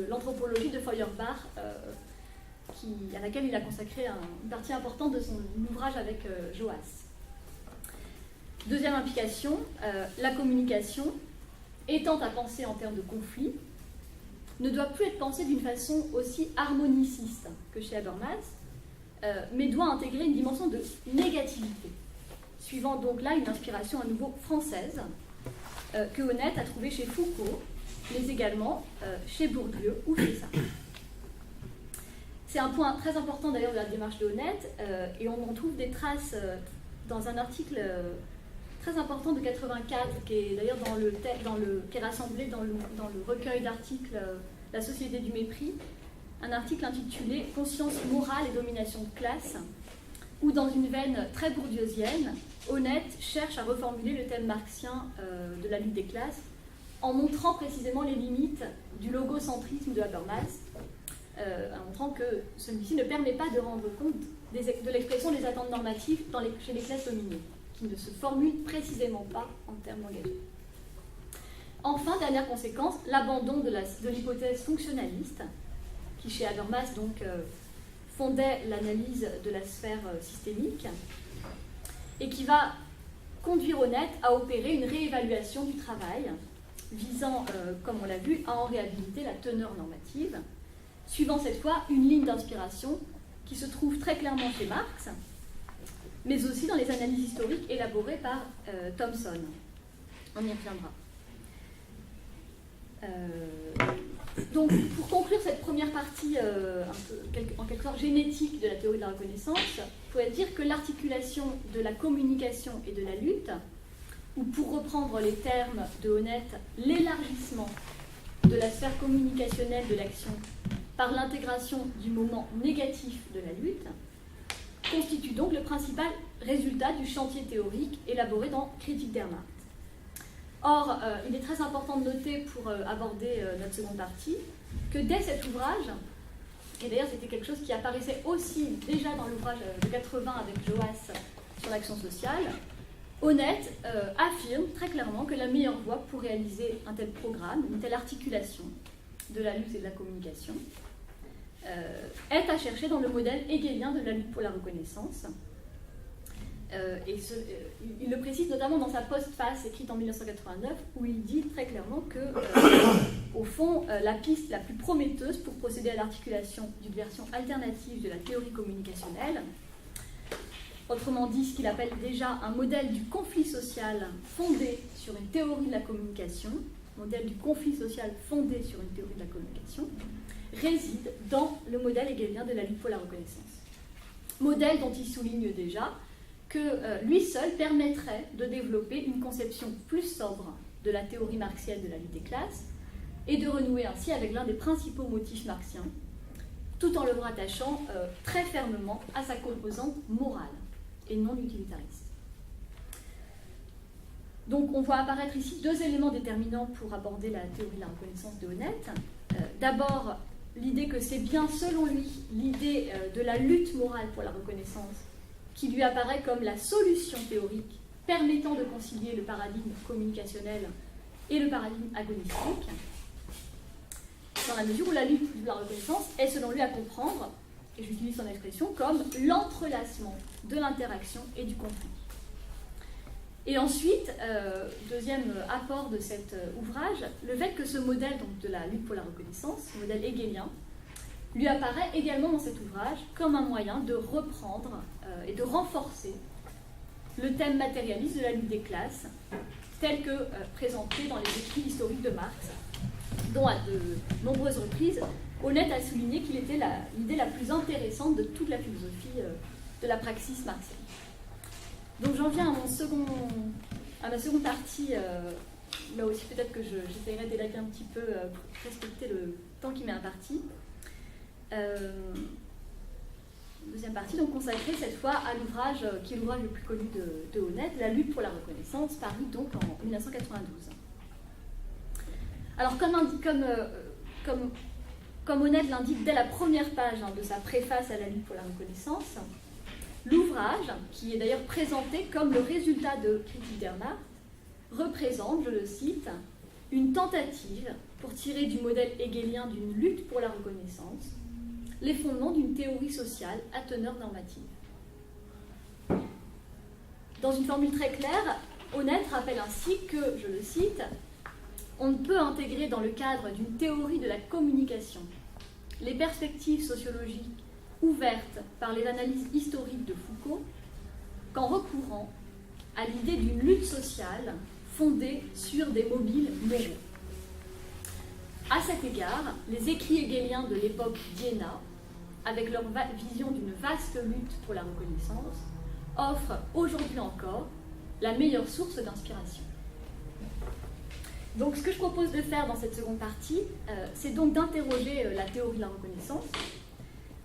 l'anthropologie de Feuerbach, à laquelle il a consacré une partie importante de son ouvrage avec Joas. Deuxième implication, la communication, étant à penser en termes de conflit, ne doit plus être pensée d'une façon aussi harmoniciste que chez Habermas, mais doit intégrer une dimension de négativité, suivant donc là une inspiration à nouveau française, que Honneth a trouvée chez Foucault, mais également chez Bourdieu ou chez Sartre. C'est un point très important d'ailleurs de la démarche de Honneth, et on en trouve des traces dans un article très important de 84, qui est d'ailleurs qui est rassemblé dans le recueil d'articles La Société du mépris, un article intitulé Conscience morale et domination de classe, où dans une veine très bourdieusienne, Honneth cherche à reformuler le thème marxien de la lutte des classes, en montrant précisément les limites du logocentrisme de Habermas, en montrant que celui-ci ne permet pas de rendre compte de l'expression des attentes normatives chez les classes dominées, qui ne se formulent précisément pas en termes engagés. Enfin, dernière conséquence, l'abandon de l'hypothèse fonctionnaliste, qui chez Habermas donc fondait l'analyse de la sphère systémique, et qui va conduire Honneth à opérer une réévaluation du travail visant, comme on l'a vu, à en réhabiliter la teneur normative, suivant cette fois une ligne d'inspiration qui se trouve très clairement chez Marx, mais aussi dans les analyses historiques élaborées par Thomson. On y reviendra. Donc, pour conclure cette première partie en quelque sorte génétique de la théorie de la reconnaissance, il pourrait dire que l'articulation de la communication et de la lutte, ou pour reprendre les termes de Honneth, l'élargissement de la sphère communicationnelle de l'action par l'intégration du moment négatif de la lutte, constitue donc le principal résultat du chantier théorique élaboré dans Critique der Macht. Or, il est très important de noter, pour aborder notre seconde partie, que dès cet ouvrage, et d'ailleurs c'était quelque chose qui apparaissait aussi déjà dans l'ouvrage de 80 avec Joas sur l'action sociale, Honneth affirme très clairement que la meilleure voie pour réaliser un tel programme, une telle articulation de la lutte et de la communication, est à chercher dans le modèle hegelien de la lutte pour la reconnaissance. Il le précise notamment dans sa postface écrite en 1989, où il dit très clairement que, au fond, la piste la plus prometteuse pour procéder à l'articulation d'une version alternative de la théorie communicationnelle, autrement dit ce qu'il appelle déjà un modèle du conflit social fondé sur une théorie de la communication, modèle du conflit social fondé sur une théorie de la communication, réside dans le modèle hegelien de la lutte pour la reconnaissance. Modèle dont il souligne déjà que lui seul permettrait de développer une conception plus sobre de la théorie marxienne de la lutte des classes et de renouer ainsi avec l'un des principaux motifs marxiens, tout en le rattachant très fermement à sa composante morale et non utilitariste. Donc on voit apparaître ici deux éléments déterminants pour aborder la théorie de la reconnaissance de Honneth. D'abord, l'idée que c'est bien, selon lui, l'idée de la lutte morale pour la reconnaissance qui lui apparaît comme la solution théorique permettant de concilier le paradigme communicationnel et le paradigme agonistique, dans la mesure où la lutte pour la reconnaissance est, selon lui, à comprendre, et j'utilise son expression, comme l'entrelacement de l'interaction et du conflit. Et ensuite, deuxième apport de cet ouvrage, le fait que ce modèle donc, de la lutte pour la reconnaissance, ce modèle hegelien, lui apparaît également dans cet ouvrage comme un moyen de reprendre et de renforcer le thème matérialiste de la lutte des classes, tel que présenté dans les écrits historiques de Marx, dont à de nombreuses reprises, Honneth a souligné qu'il était l'idée la plus intéressante de toute la philosophie de la praxis marxienne. Donc j'en viens à ma seconde partie. Là aussi, peut-être que j'essaierai d'élaguer un petit peu pour respecter le temps qui m'est imparti. Deuxième partie, donc consacrée cette fois à l'ouvrage qui est l'ouvrage le plus connu de Honneth, La lutte pour la reconnaissance, paru donc en 1992. Alors, comme Honneth l'indique dès la première page de sa préface à la lutte pour la reconnaissance, l'ouvrage, qui est d'ailleurs présenté comme le résultat de Critique der Macht, représente, je le cite, une tentative pour tirer du modèle hegelien d'une lutte pour la reconnaissance les fondements d'une théorie sociale à teneur normative. Dans une formule très claire, Honneth rappelle ainsi que, je le cite, on ne peut intégrer dans le cadre d'une théorie de la communication les perspectives sociologiques ouvertes par les analyses historiques de Foucault qu'en recourant à l'idée d'une lutte sociale fondée sur des mobiles moraux. À cet égard, les écrits hegeliens de l'époque d'Iéna, avec leur vision d'une vaste lutte pour la reconnaissance, offrent aujourd'hui encore la meilleure source d'inspiration. Donc ce que je propose de faire dans cette seconde partie, c'est donc d'interroger la théorie de la reconnaissance,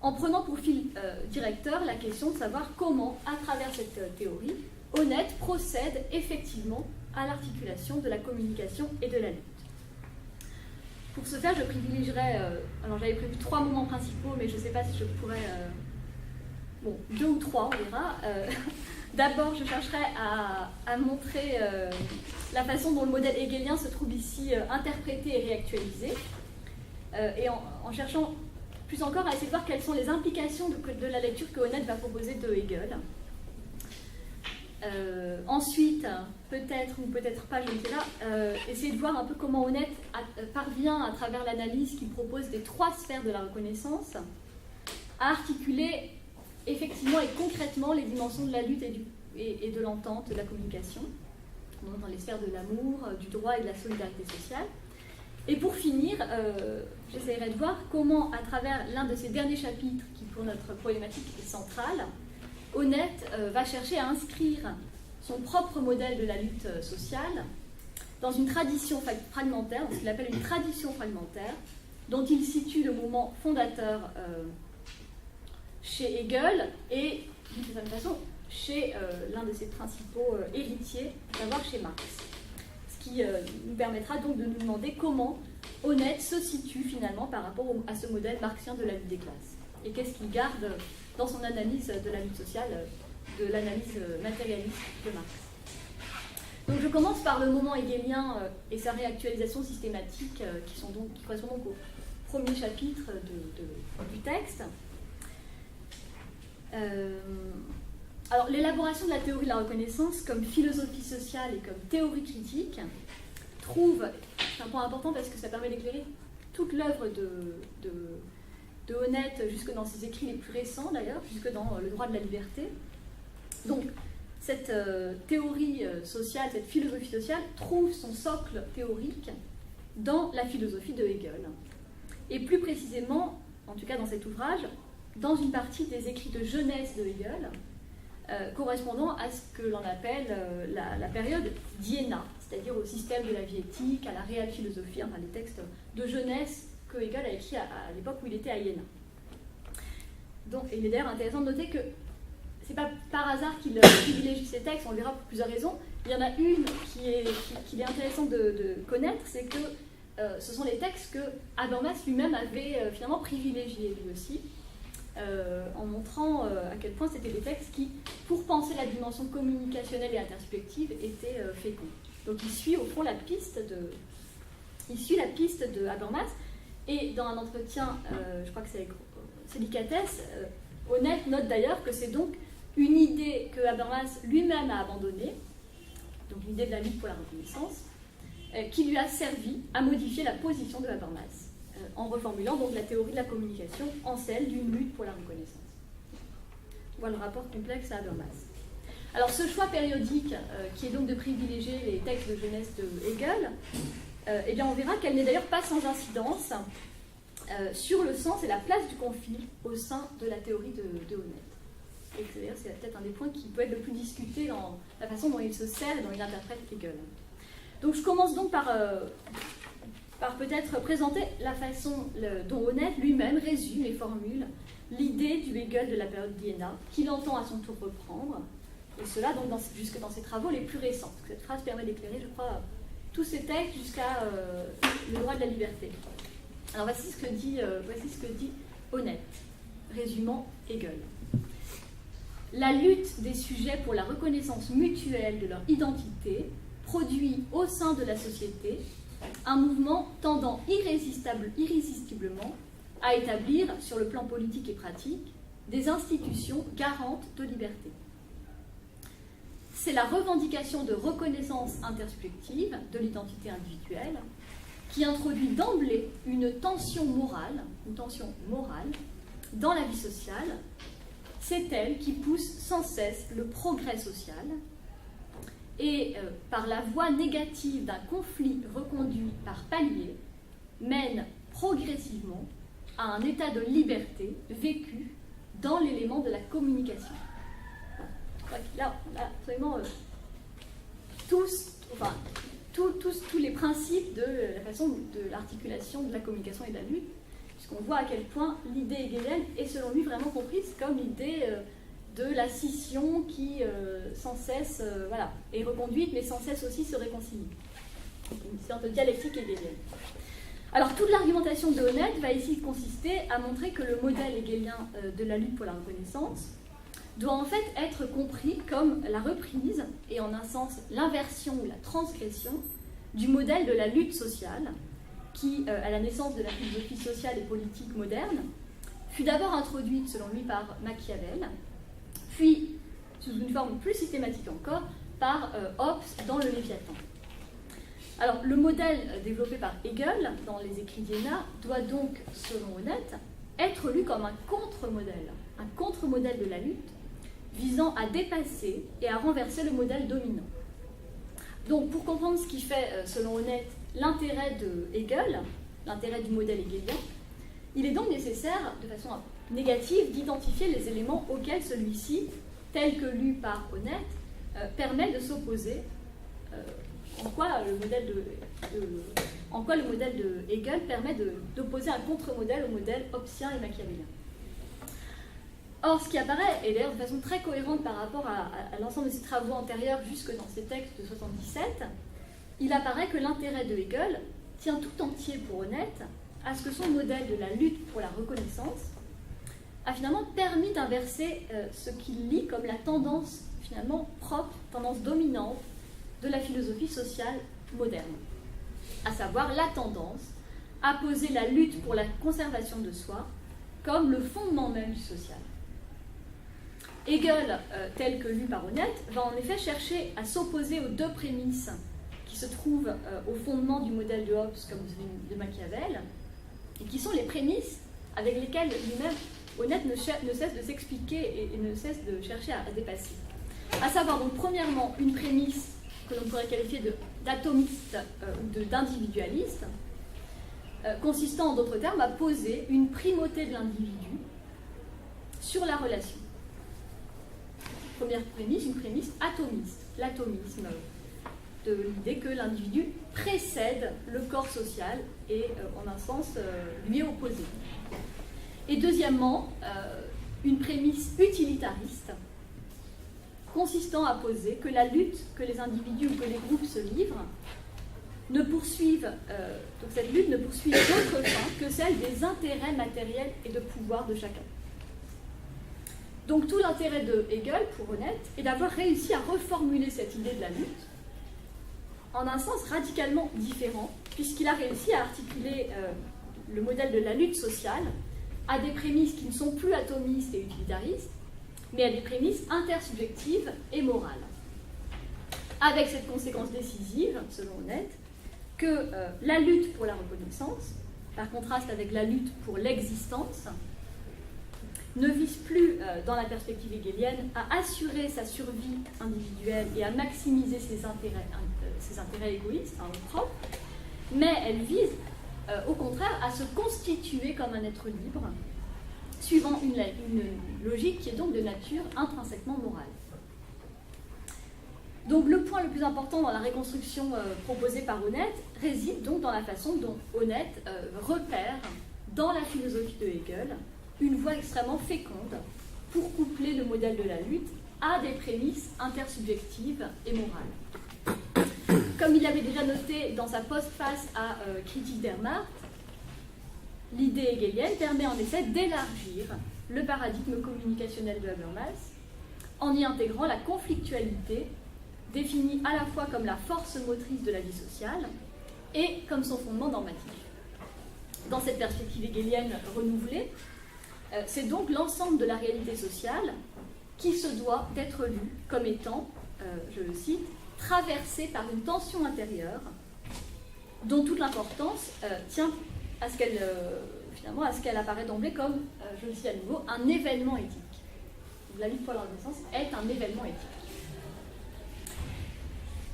en prenant pour fil directeur la question de savoir comment, à travers cette théorie, Honneth procède effectivement à l'articulation de la communication et de la lutte. Pour ce faire, je privilégierai, alors j'avais prévu 3 moments principaux, mais je ne sais pas si je pourrais, 2 ou 3, on verra. D'abord, je chercherai à montrer la façon dont le modèle hegelien se trouve ici interprété et réactualisé, et en cherchant plus encore à essayer de voir quelles sont les implications de la lecture que Honneth va proposer de Hegel. Ensuite, peut-être ou peut-être pas, je ne sais pas, essayer de voir un peu comment Honneth parvient, à travers l'analyse qu'il propose des 3 sphères de la reconnaissance, à articuler effectivement et concrètement les dimensions de la lutte et de l'entente, de la communication, donc dans les sphères de l'amour, du droit et de la solidarité sociale. Et pour finir, j'essaierai de voir comment, à travers l'un de ces derniers chapitres, qui pour notre problématique est central, Honneth va chercher à inscrire son propre modèle de la lutte sociale dans une tradition fragmentaire, ce qu'il appelle une tradition fragmentaire, dont il situe le mouvement fondateur chez Hegel et, d'une certaine façon, chez l'un de ses principaux héritiers, à savoir chez Marx. Ce qui nous permettra donc de nous demander comment Honneth se situe finalement par rapport à ce modèle marxien de la lutte des classes. Et qu'est-ce qu'il garde dans son analyse de la lutte sociale, de l'analyse matérialiste de Marx. Donc je commence par le moment hegelien et sa réactualisation systématique qui correspondent donc au premier chapitre du texte. Alors l'élaboration de la théorie de la reconnaissance comme philosophie sociale et comme théorie critique trouve, c'est un point important parce que ça permet d'éclairer toute l'œuvre de Honneth jusque dans ses écrits les plus récents d'ailleurs, jusque dans Le droit de la liberté. Donc cette théorie sociale, cette philosophie sociale trouve son socle théorique dans la philosophie de Hegel. Et plus précisément, en tout cas dans cet ouvrage, dans une partie des écrits de jeunesse de Hegel, correspondant à ce que l'on appelle la période d'Iéna, c'est-à-dire au système de la vie éthique, à la réelle philosophie, enfin les textes de jeunesse que Hegel a écrit à l'époque où il était à Iéna. Donc, il est d'ailleurs intéressant de noter que c'est pas par hasard qu'il privilégie ces textes, on le verra pour plusieurs raisons. Il y en a une qu'il est intéressant de connaître, c'est que ce sont les textes que Habermas lui-même avait finalement privilégiés lui aussi, en montrant à quel point c'était des textes qui, pour penser la dimension communicationnelle et intersubjective, étaient féconds. Donc il suit au fond la piste de Habermas. Et dans un entretien, je crois que c'est avec Sélicatès, Honneth note d'ailleurs que c'est donc une idée que Habermas lui-même a abandonnée, donc l'idée de la lutte pour la reconnaissance, qui lui a servi à modifier la position de Habermas, en reformulant donc la théorie de la communication en celle d'une lutte pour la reconnaissance. Voilà le rapport complexe à Habermas. Alors ce choix périodique, qui est donc de privilégier les textes de jeunesse de Hegel, eh bien on verra qu'elle n'est d'ailleurs pas sans incidence sur le sens et la place du conflit au sein de la théorie de Honneth. Et d'ailleurs c'est peut-être un des points qui peut être le plus discuté dans la façon dont il se sert et dont il interprète Hegel. Donc je commence donc par peut-être présenter la façon dont Honneth lui-même résume et formule l'idée du Hegel de la période d'Iéna, qu'il entend à son tour reprendre, et cela donc jusque dans ses travaux les plus récents. Cette phrase permet d'éclairer, je crois, tous ces textes jusqu'à le droit de la liberté. Alors voici ce que dit Honneth, résumant Hegel. La lutte des sujets pour la reconnaissance mutuelle de leur identité produit au sein de la société un mouvement tendant irrésistiblement à établir, sur le plan politique et pratique, des institutions garantes de liberté. C'est la revendication de reconnaissance intersubjective de l'identité individuelle qui introduit d'emblée une tension morale dans la vie sociale. C'est elle qui pousse sans cesse le progrès social et, par la voie négative d'un conflit reconduit par paliers, mène progressivement à un état de liberté vécu dans l'élément de la communication. Là, on a absolument tous les principes de la façon de l'articulation de la communication et de la lutte, puisqu'on voit à quel point l'idée hegelienne est selon lui vraiment comprise comme l'idée de la scission qui sans cesse est reconduite, mais sans cesse aussi se réconcilie. Une sorte de dialectique hegelienne. Alors toute l'argumentation de Honneth va ici consister à montrer que le modèle hegelien de la lutte pour la reconnaissance doit en fait être compris comme la reprise, et en un sens l'inversion ou la transgression, du modèle de la lutte sociale, qui, à la naissance de la philosophie sociale et politique moderne, fut d'abord introduite, selon lui, par Machiavel, puis sous une forme plus systématique encore, par Hobbes dans le Léviathan. Alors, le modèle développé par Hegel dans les écrits d'Iéna doit donc, selon Honneth, être lu comme un contre-modèle de la lutte, visant à dépasser et à renverser le modèle dominant. Donc, pour comprendre ce qui fait, selon Honneth, l'intérêt de Hegel, l'intérêt du modèle hegelien, il est donc nécessaire, de façon négative, d'identifier les éléments auxquels celui-ci, tel que lu par Honneth, permet de s'opposer, en quoi le modèle de Hegel permet d'opposer un contre-modèle au modèle hobbesien et machiavélien. Or, ce qui apparaît, et d'ailleurs de façon très cohérente par rapport à l'ensemble de ses travaux antérieurs jusque dans ses textes de 77, il apparaît que l'intérêt de Hegel tient tout entier pour Honneth à ce que son modèle de la lutte pour la reconnaissance a finalement permis d'inverser ce qu'il lit comme la tendance finalement propre, tendance dominante de la philosophie sociale moderne, à savoir la tendance à poser la lutte pour la conservation de soi comme le fondement même du social. Hegel, tel que lu par Honneth, va en effet chercher à s'opposer aux deux prémices qui se trouvent au fondement du modèle de Hobbes comme de Machiavel, et qui sont les prémices avec lesquelles lui-même Honneth ne cesse de s'expliquer et ne cesse de chercher à dépasser. À savoir donc premièrement une prémisse que l'on pourrait qualifier d'atomiste ou d'individualiste, consistant en d'autres termes à poser une primauté de l'individu sur la relation. Première prémisse, une prémisse atomiste, l'atomisme de l'idée que l'individu précède le corps social et en un sens lui est opposé. Et deuxièmement, une prémisse utilitariste consistant à poser que la lutte que les individus ou que les groupes se livrent donc cette lutte ne poursuit d'autre fin que celle des intérêts matériels et de pouvoir de chacun. Donc tout l'intérêt de Hegel, pour Honneth, est d'avoir réussi à reformuler cette idée de la lutte en un sens radicalement différent, puisqu'il a réussi à articuler le modèle de la lutte sociale à des prémices qui ne sont plus atomistes et utilitaristes, mais à des prémices intersubjectives et morales. Avec cette conséquence décisive, selon Honneth, que la lutte pour la reconnaissance, par contraste avec la lutte pour l'existence, ne vise plus, dans la perspective hegelienne, à assurer sa survie individuelle et à maximiser ses intérêts égoïstes, propres, mais elle vise, au contraire, à se constituer comme un être libre, suivant une logique qui est donc de nature intrinsèquement morale. Donc le point le plus important dans la reconstruction proposée par Honneth réside donc dans la façon dont Honneth repère dans la philosophie de Hegel une voie extrêmement féconde pour coupler le modèle de la lutte à des prémices intersubjectives et morales. Comme il l'avait déjà noté dans sa postface à Critique der Macht, l'idée hegelienne permet en effet d'élargir le paradigme communicationnel de Habermas en y intégrant la conflictualité définie à la fois comme la force motrice de la vie sociale et comme son fondement normatif. Dans cette perspective hegelienne renouvelée, c'est donc l'ensemble de la réalité sociale qui se doit d'être lu comme étant, je le cite, traversée par une tension intérieure dont toute l'importance tient à ce qu'elle apparaît d'emblée comme, je le cite à nouveau, un événement éthique. Donc, la lutte pour la reconnaissance est un événement éthique.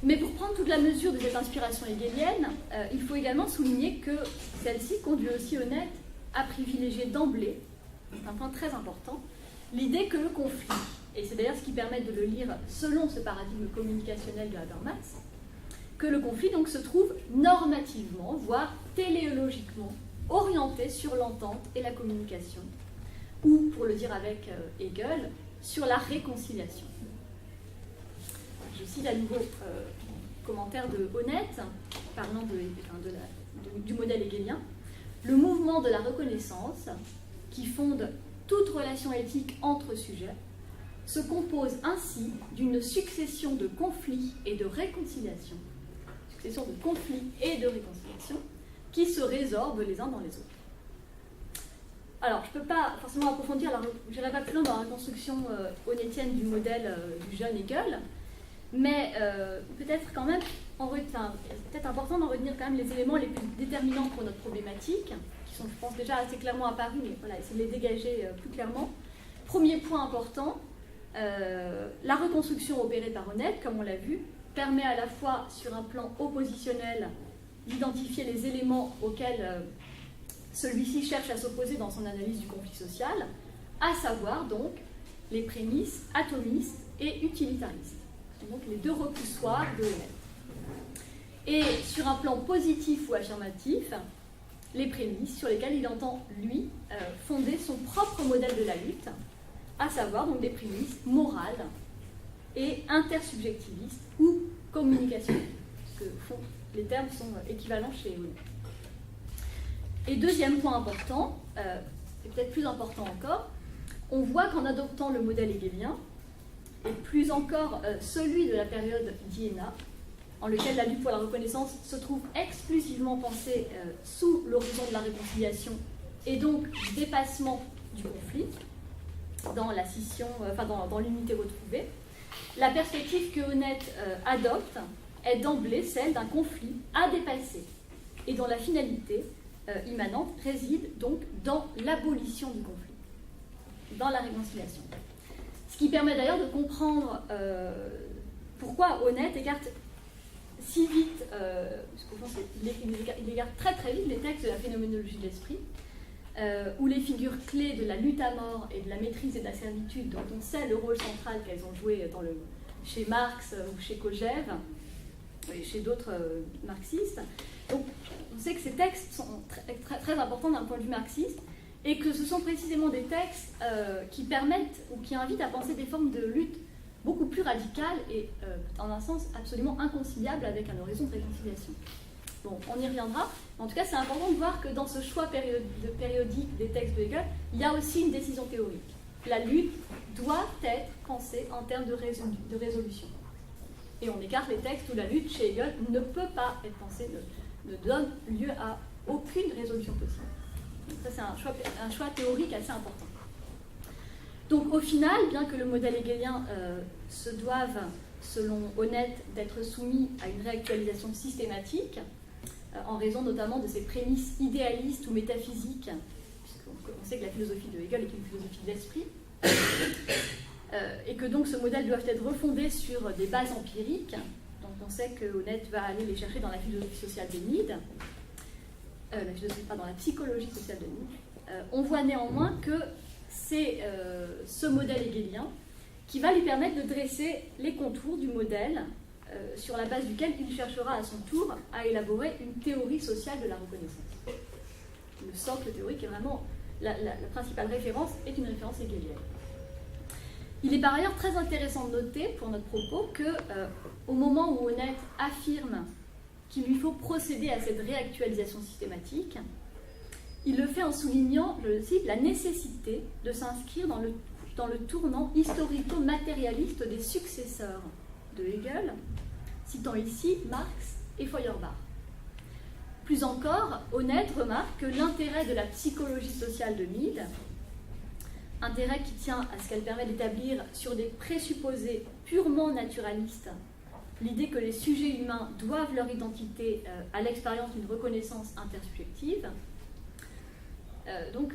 Mais pour prendre toute la mesure de cette inspiration hegelienne, il faut également souligner que celle-ci conduit aussi Honneth à privilégier d'emblée, c'est un point très important, l'idée que le conflit, et c'est d'ailleurs ce qui permet de le lire selon ce paradigme communicationnel de Habermas, que le conflit donc se trouve normativement, voire téléologiquement, orienté sur l'entente et la communication, ou, pour le dire avec Hegel, sur la réconciliation. Je cite à nouveau commentaire de Honneth, parlant du modèle hegelien. Le mouvement de la reconnaissance, qui fonde toute relation éthique entre sujets, se compose ainsi d'une succession de conflits et de réconciliations, qui se résorbent les uns dans les autres. alors, je ne peux pas forcément approfondir, je n'irai pas plus loin dans la construction honnêtienne du modèle du jeune Hegel, mais peut-être quand même, peut-être important d'en retenir quand même les éléments les plus déterminants pour notre problématique, qui sont, je pense, déjà assez clairement apparus, mais voilà, essayer de les dégager plus clairement. Premier point important, la reconstruction opérée par Honneth, comme on l'a vu, permet à la fois, sur un plan oppositionnel, d'identifier les éléments auxquels celui-ci cherche à s'opposer dans son analyse du conflit social, à savoir donc les prémices atomistes et utilitaristes. C'est donc les deux repoussoirs de Honneth. Et sur un plan positif ou affirmatif, les prémices sur lesquelles il entend, lui, fonder son propre modèle de la lutte, à savoir donc des prémices morales et intersubjectivistes ou communicationnelles, parce que les termes sont équivalents chez Honneth. Et deuxième point important, et peut-être plus important encore, on voit qu'en adoptant le modèle hegelien, et plus encore celui de la période d'Iéna, en lequel la lutte pour la reconnaissance se trouve exclusivement pensée sous l'horizon de la réconciliation et donc du dépassement du conflit, dans la scission, dans l'unité retrouvée, la perspective que Honneth adopte est d'emblée celle d'un conflit à dépasser et dont la finalité immanente réside donc dans l'abolition du conflit, dans la réconciliation. Ce qui permet d'ailleurs de comprendre pourquoi Honneth écarte si vite, parce qu'au fond il écarte très très vite les textes de la phénoménologie de l'esprit, où les figures clés de la lutte à mort et de la maîtrise et de la servitude, dont on sait le rôle central qu'elles ont joué chez Marx ou chez Kojève, et chez d'autres marxistes. Donc, on sait que ces textes sont très, très importants d'un point de vue marxiste, et que ce sont précisément des textes qui permettent ou qui invitent à penser des formes de lutte beaucoup plus radicales et, en un sens, absolument inconciliables avec un horizon de réconciliation. Bon, on y reviendra. En tout cas, c'est important de voir que dans ce choix périodique des textes de Hegel, il y a aussi une décision théorique. La lutte doit être pensée en termes de résolution. Et on écarte les textes où la lutte, chez Hegel, ne peut pas être pensée, ne donne lieu à aucune résolution possible. Donc ça, c'est un choix théorique assez important. Donc au final, bien que le modèle hegelien se doive, selon Honneth, d'être soumis à une réactualisation systématique, en raison notamment de ses prémices idéalistes ou métaphysiques, puisqu'on sait que la philosophie de Hegel est une philosophie de l'esprit, et que donc ce modèle doit être refondé sur des bases empiriques. Donc on sait que Honneth va aller les chercher dans la philosophie sociale de Mead, dans la psychologie sociale de Mead. On voit néanmoins que c'est ce modèle hegelien qui va lui permettre de dresser les contours du modèle sur la base duquel il cherchera à son tour à élaborer une théorie sociale de la reconnaissance. Le socle théorique est vraiment la principale référence est une référence hegelienne. Il est par ailleurs très intéressant de noter pour notre propos que au moment où Honneth affirme qu'il lui faut procéder à cette réactualisation systématique, il le fait en soulignant, je le cite, la nécessité de s'inscrire dans le tournant historico-matérialiste des successeurs de Hegel, citant ici Marx et Feuerbach. Plus encore, Honneth remarque que l'intérêt de la psychologie sociale de Mead, intérêt qui tient à ce qu'elle permet d'établir sur des présupposés purement naturalistes l'idée que les sujets humains doivent leur identité à l'expérience d'une reconnaissance intersubjective. Donc,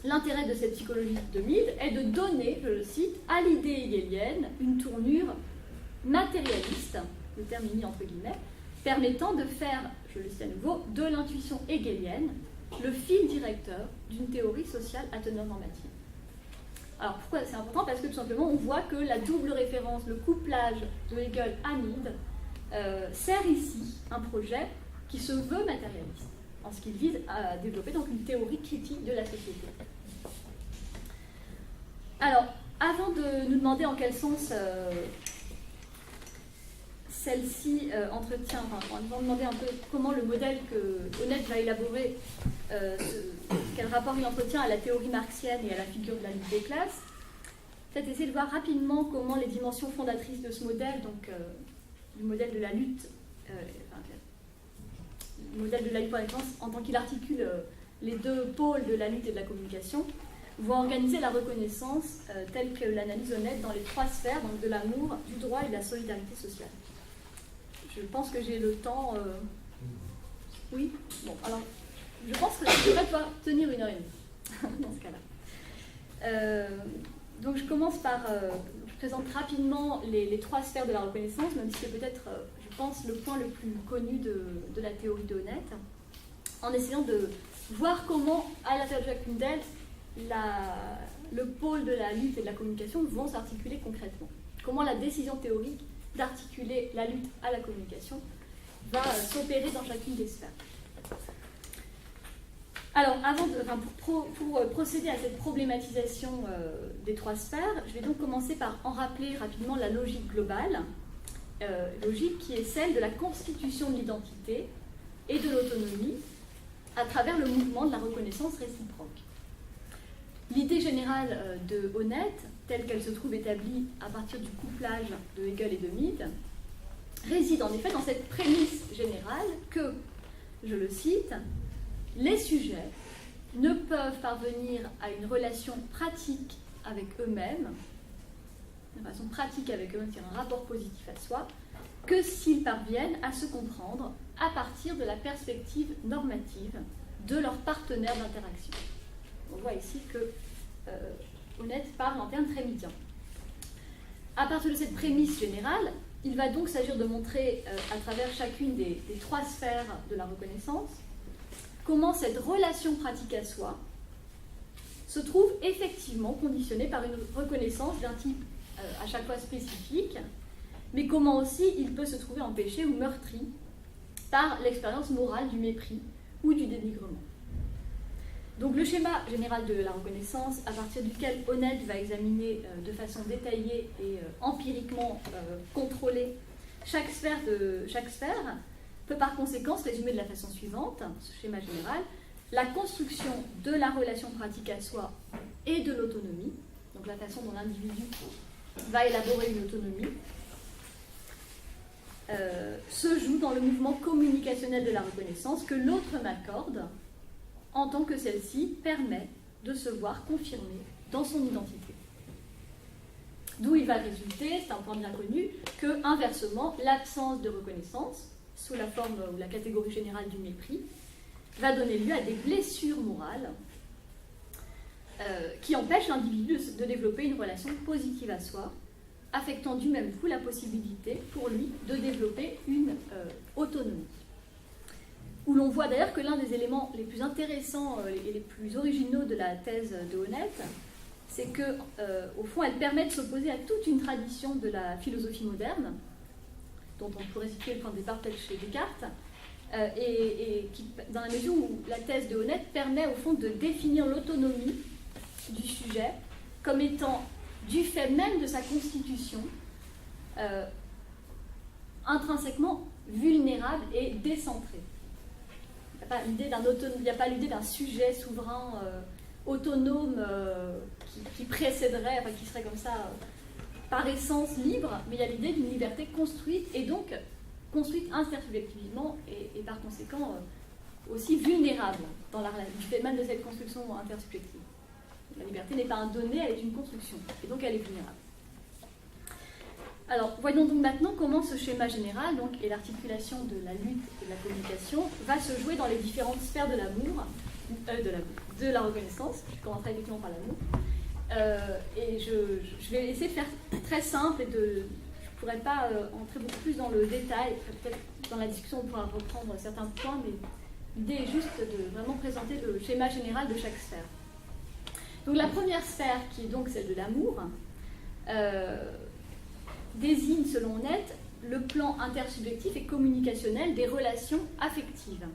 l'intérêt de cette psychologie de Mead est de donner, je le cite, à l'idée hegelienne une tournure matérialiste, le terme est mis entre guillemets, permettant de faire, je le cite à nouveau, de l'intuition hegelienne le fil directeur d'une théorie sociale à teneur normative. Alors pourquoi c'est important? Parce que tout simplement on voit que la double référence, le couplage de Hegel à Mead sert ici un projet qui se veut matérialiste, en ce qu'il vise à développer donc une théorie critique de la société. Alors, avant de nous demander en quel sens celle-ci entretient, enfin, on va demander un peu comment le modèle que Honneth va élaborer, quel rapport il entretient à la théorie marxienne et à la figure de la lutte des classes, peut-être essayer de voir rapidement comment les dimensions fondatrices de ce modèle, donc du modèle de la lutte, le modèle de la lutte pour la défense, en tant qu'il articule les deux pôles de la lutte et de la communication, vont organiser la reconnaissance telle que l'analyse Honnête dans les trois sphères, donc de l'amour, du droit et de la solidarité sociale. Je pense que j'ai le temps... Oui. Bon, alors, je pense que je devrais pouvoir tenir 1 heure et demie dans ce cas-là. Donc, je commence par... je présente rapidement les trois sphères de la reconnaissance, même si c'est peut-être, je pense, le point le plus connu de la théorie de Honnête, en essayant de voir comment, à l'intérieur de chacune d'elles, le pôle de la lutte et de la communication vont s'articuler concrètement. Comment la décision théorique d'articuler la lutte à la communication va s'opérer dans chacune des sphères. Alors, pour procéder à cette problématisation des trois sphères, je vais donc commencer par en rappeler rapidement la logique globale, logique qui est celle de la constitution de l'identité et de l'autonomie à travers le mouvement de la reconnaissance réciproque. L'idée générale de Honnête, telle qu'elle se trouve établie à partir du couplage de Hegel et de Mead, réside en effet dans cette prémisse générale que, je le cite, les sujets ne peuvent parvenir à une relation pratique avec eux-mêmes, une relation pratique avec eux-mêmes, c'est un rapport positif à soi, que s'ils parviennent à se comprendre à partir de la perspective normative de leur partenaire d'interaction. On voit ici que Honnête parle en termes très médians. À partir de cette prémisse générale, il va donc s'agir de montrer à travers chacune des trois sphères de la reconnaissance comment cette relation pratique à soi se trouve effectivement conditionnée par une reconnaissance d'un type à chaque fois spécifique, mais comment aussi il peut se trouver empêché ou meurtri par l'expérience morale du mépris ou du dénigrement. Donc le schéma général de la reconnaissance, à partir duquel Honnête va examiner de façon détaillée et empiriquement contrôlée chaque sphère, peut par conséquent se résumer de la façon suivante, ce schéma général, la construction de la relation pratique à soi et de l'autonomie, donc la façon dont l'individu va élaborer une autonomie, se joue dans le mouvement communicationnel de la reconnaissance que l'autre m'accorde en tant que celle-ci permet de se voir confirmée dans son identité. D'où il va résulter, c'est un point bien connu, que, inversement, l'absence de reconnaissance, sous la forme ou la catégorie générale du mépris, va donner lieu à des blessures morales qui empêchent l'individu de développer une relation positive à soi, affectant du même coup la possibilité pour lui de développer une autonomie. Où l'on voit d'ailleurs que l'un des éléments les plus intéressants et les plus originaux de la thèse de Honnête, c'est que, au fond, elle permet de s'opposer à toute une tradition de la philosophie moderne, dont on pourrait situer le point de départ peut-être chez Descartes, et qui, dans la mesure où la thèse de Honnête permet, au fond, de définir l'autonomie du sujet comme étant, du fait même de sa constitution, intrinsèquement vulnérable et décentré. Il n'y a pas l'idée d'un sujet souverain autonome qui précéderait, enfin qui serait comme ça par essence libre, mais il y a l'idée d'une liberté construite et donc construite intersubjectivement et par conséquent aussi vulnérable du fait même de cette construction intersubjective. La liberté n'est pas un donné, elle est une construction et donc elle est vulnérable. Alors, voyons donc maintenant comment ce schéma général et l'articulation de la lutte et de la communication va se jouer dans les différentes sphères de l'amour, de la reconnaissance. Je commencerai effectivement par l'amour. Et je vais essayer de faire très simple et je ne pourrais pas entrer beaucoup plus dans le détail. Peut-être dans la discussion on pourra reprendre certains points, mais l'idée est juste de vraiment présenter le schéma général de chaque sphère. Donc la première sphère, qui est donc celle de l'amour, désigne, selon Honnête, le plan intersubjectif et communicationnel des relations affectives.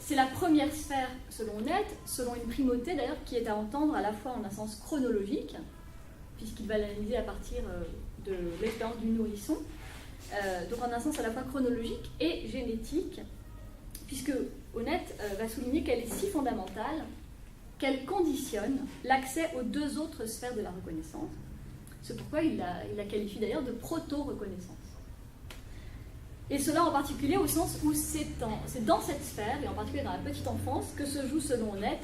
C'est la première sphère, selon Honnête, selon une primauté d'ailleurs, qui est à entendre à la fois en un sens chronologique, puisqu'il va l'analyser à partir de l'expérience du nourrisson, donc en un sens à la fois chronologique et génétique, puisque Honnête va souligner qu'elle est si fondamentale qu'elle conditionne l'accès aux deux autres sphères de la reconnaissance. C'est pourquoi il la qualifie d'ailleurs de proto-reconnaissance. Et cela en particulier au sens où c'est dans cette sphère, et en particulier dans la petite enfance, que se joue, selon Honneth,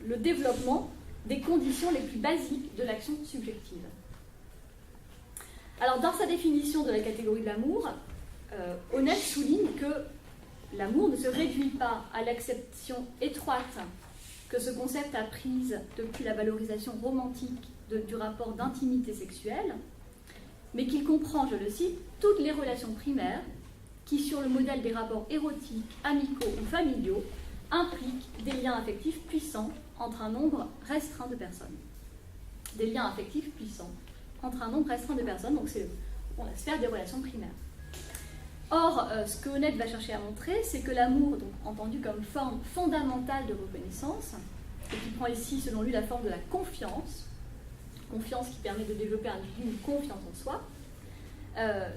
le développement des conditions les plus basiques de l'action subjective. Alors, dans sa définition de la catégorie de l'amour, Honneth souligne que l'amour ne se réduit pas à l'acception étroite que ce concept a prise depuis la valorisation romantique du rapport d'intimité sexuelle, mais qu'il comprend, je le cite, toutes les relations primaires qui, sur le modèle des rapports érotiques, amicaux ou familiaux, impliquent des liens affectifs puissants entre un nombre restreint de personnes. Des liens affectifs puissants entre un nombre restreint de personnes, donc c'est la sphère des relations primaires. Or, ce que Honneth va chercher à montrer, c'est que l'amour, donc entendu comme forme fondamentale de reconnaissance, et qui prend ici, selon lui, la forme de la confiance qui permet de développer une confiance en soi,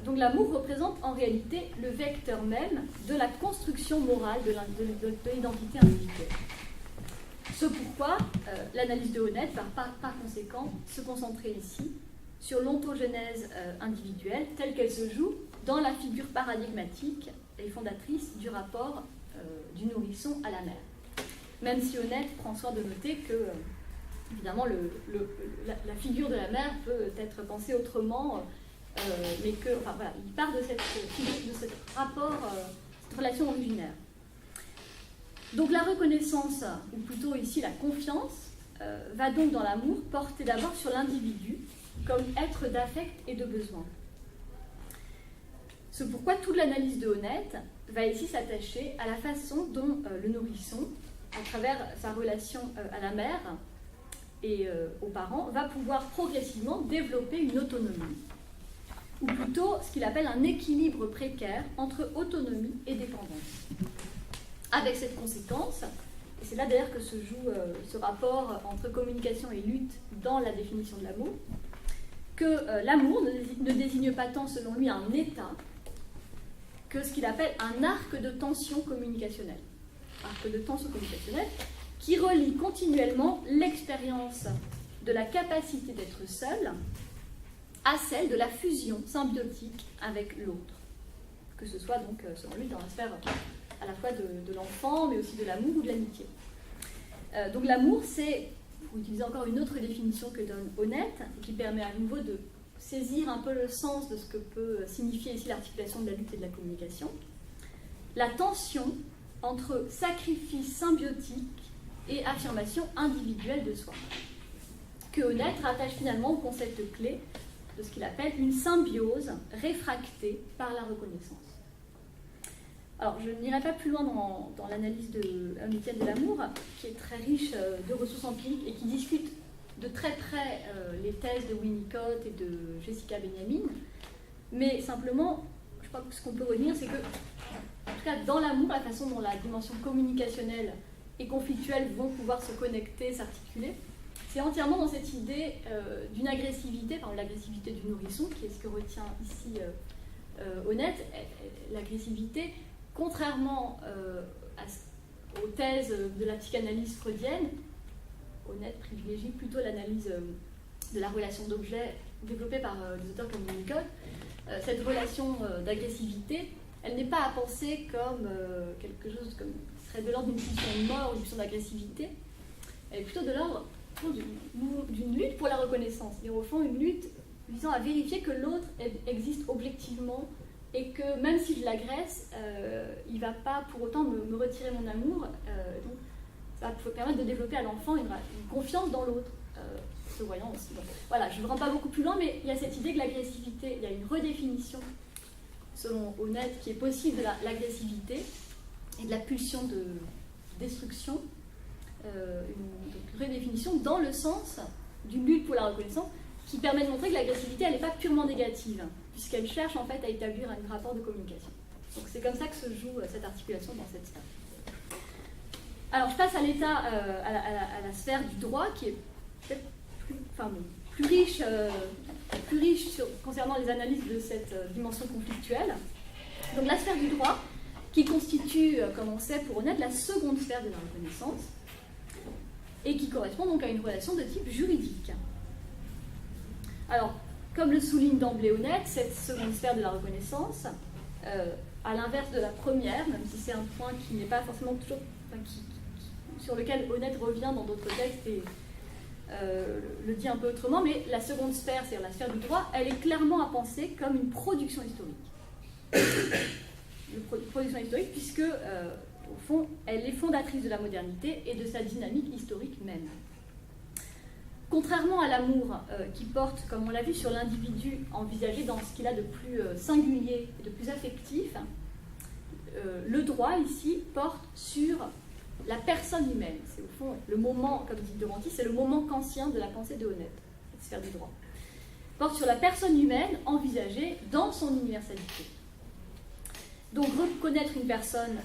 donc l'amour représente en réalité le vecteur même de la construction morale de l'identité individuelle. Ce pourquoi l'analyse de Honneth va par conséquent se concentrer ici sur l'ontogenèse individuelle telle qu'elle se joue dans la figure paradigmatique et fondatrice du rapport du nourrisson à la mère. Même si Honneth prend soin de noter que, évidemment, la figure de la mère peut être pensée autrement, mais que, enfin voilà, il part de cette rapport, cette relation originaire. Donc la reconnaissance, ou plutôt ici la confiance, va donc dans l'amour porter d'abord sur l'individu comme être d'affect et de besoin. C'est pourquoi toute l'analyse de Honneth va ici s'attacher à la façon dont le nourrisson, à travers sa relation à la mère et aux parents, va pouvoir progressivement développer une autonomie, ou plutôt ce qu'il appelle un équilibre précaire entre autonomie et dépendance. Avec cette conséquence, et c'est là d'ailleurs que se joue ce rapport entre communication et lutte dans la définition de l'amour, que l'amour ne désigne pas tant, selon lui, un état, que ce qu'il appelle un arc de tension communicationnelle. Arc de tension communicationnelle qui relie continuellement l'expérience de la capacité d'être seul à celle de la fusion symbiotique avec l'autre. Que ce soit donc, selon lui, dans la sphère à la fois de l'enfant, mais aussi de l'amour ou de l'amitié. Donc l'amour, c'est, pour utiliser encore une autre définition que donne Honneth, qui permet à nouveau de saisir un peu le sens de ce que peut signifier ici l'articulation de la lutte et de la communication, la tension entre sacrifice symbiotique et affirmation individuelle de soi, que Honneth rattache finalement au concept clé de ce qu'il appelle une symbiose réfractée par la reconnaissance. Alors, je n'irai pas plus loin dans l'analyse de Étienne de l'amour, qui est très riche de ressources empiriques et qui discute de très près les thèses de Winnicott et de Jessica Benjamin. Mais simplement, je crois que ce qu'on peut retenir, c'est que, en tout cas, dans l'amour, la façon dont la dimension communicationnelle et conflictuelle vont pouvoir se connecter, s'articuler, c'est entièrement dans cette idée d'une agressivité, par l'agressivité du nourrisson, qui est ce que retient ici Honneth, l'agressivité. Contrairement aux thèses de la psychanalyse freudienne, Honneth privilégie plutôt l'analyse de la relation d'objet développée par des auteurs comme Winnicott. Cette relation d'agressivité, elle n'est pas à penser comme quelque chose qui serait de l'ordre d'une pulsion de mort ou d'une pulsion d'agressivité. Elle est plutôt de l'ordre d'une lutte pour la reconnaissance. Et au fond, une lutte visant à vérifier que l'autre existe objectivement et que même si je l'agresse, il ne va pas pour autant me retirer mon amour. Donc ça va permettre de développer à l'enfant une confiance dans l'autre, se voyant aussi. Donc, voilà, je ne rentre pas beaucoup plus loin, mais il y a cette idée que l'agressivité, il y a une redéfinition, selon Honneth, qui est possible de l'agressivité et de la pulsion de destruction, une redéfinition dans le sens d'une lutte pour la reconnaissance qui permet de montrer que l'agressivité, elle n'est pas purement négative, puisqu'elle cherche en fait à établir un rapport de communication. Donc c'est comme ça que se joue cette articulation dans cette sphère. Alors je passe à l'état, à la sphère du droit, qui est peut-être plus riche concernant les analyses de cette dimension conflictuelle. Donc la sphère du droit, qui constitue, comme on sait pour Honneth, la seconde sphère de la reconnaissance, et qui correspond donc à une relation de type juridique. Alors, comme le souligne d'emblée Honneth, cette seconde sphère de la reconnaissance à l'inverse de la première, même si c'est un point qui n'est pas forcément toujours, sur lequel Honnête revient dans d'autres textes et le dit un peu autrement, mais la seconde sphère, c'est-à-dire la sphère du droit, elle est clairement à penser comme une production historique. Une production historique, puisque, au fond, elle est fondatrice de la modernité et de sa dynamique historique même. Contrairement à l'amour qui porte, comme on l'a vu, sur l'individu envisagé dans ce qu'il a de plus singulier et de plus affectif, le droit ici porte sur la personne humaine. C'est au fond le moment, comme dit De Renty, c'est le moment kantien de la pensée de Honnête, cette sphère du droit. Porte sur la personne humaine envisagée dans son universalité. Donc reconnaître une personne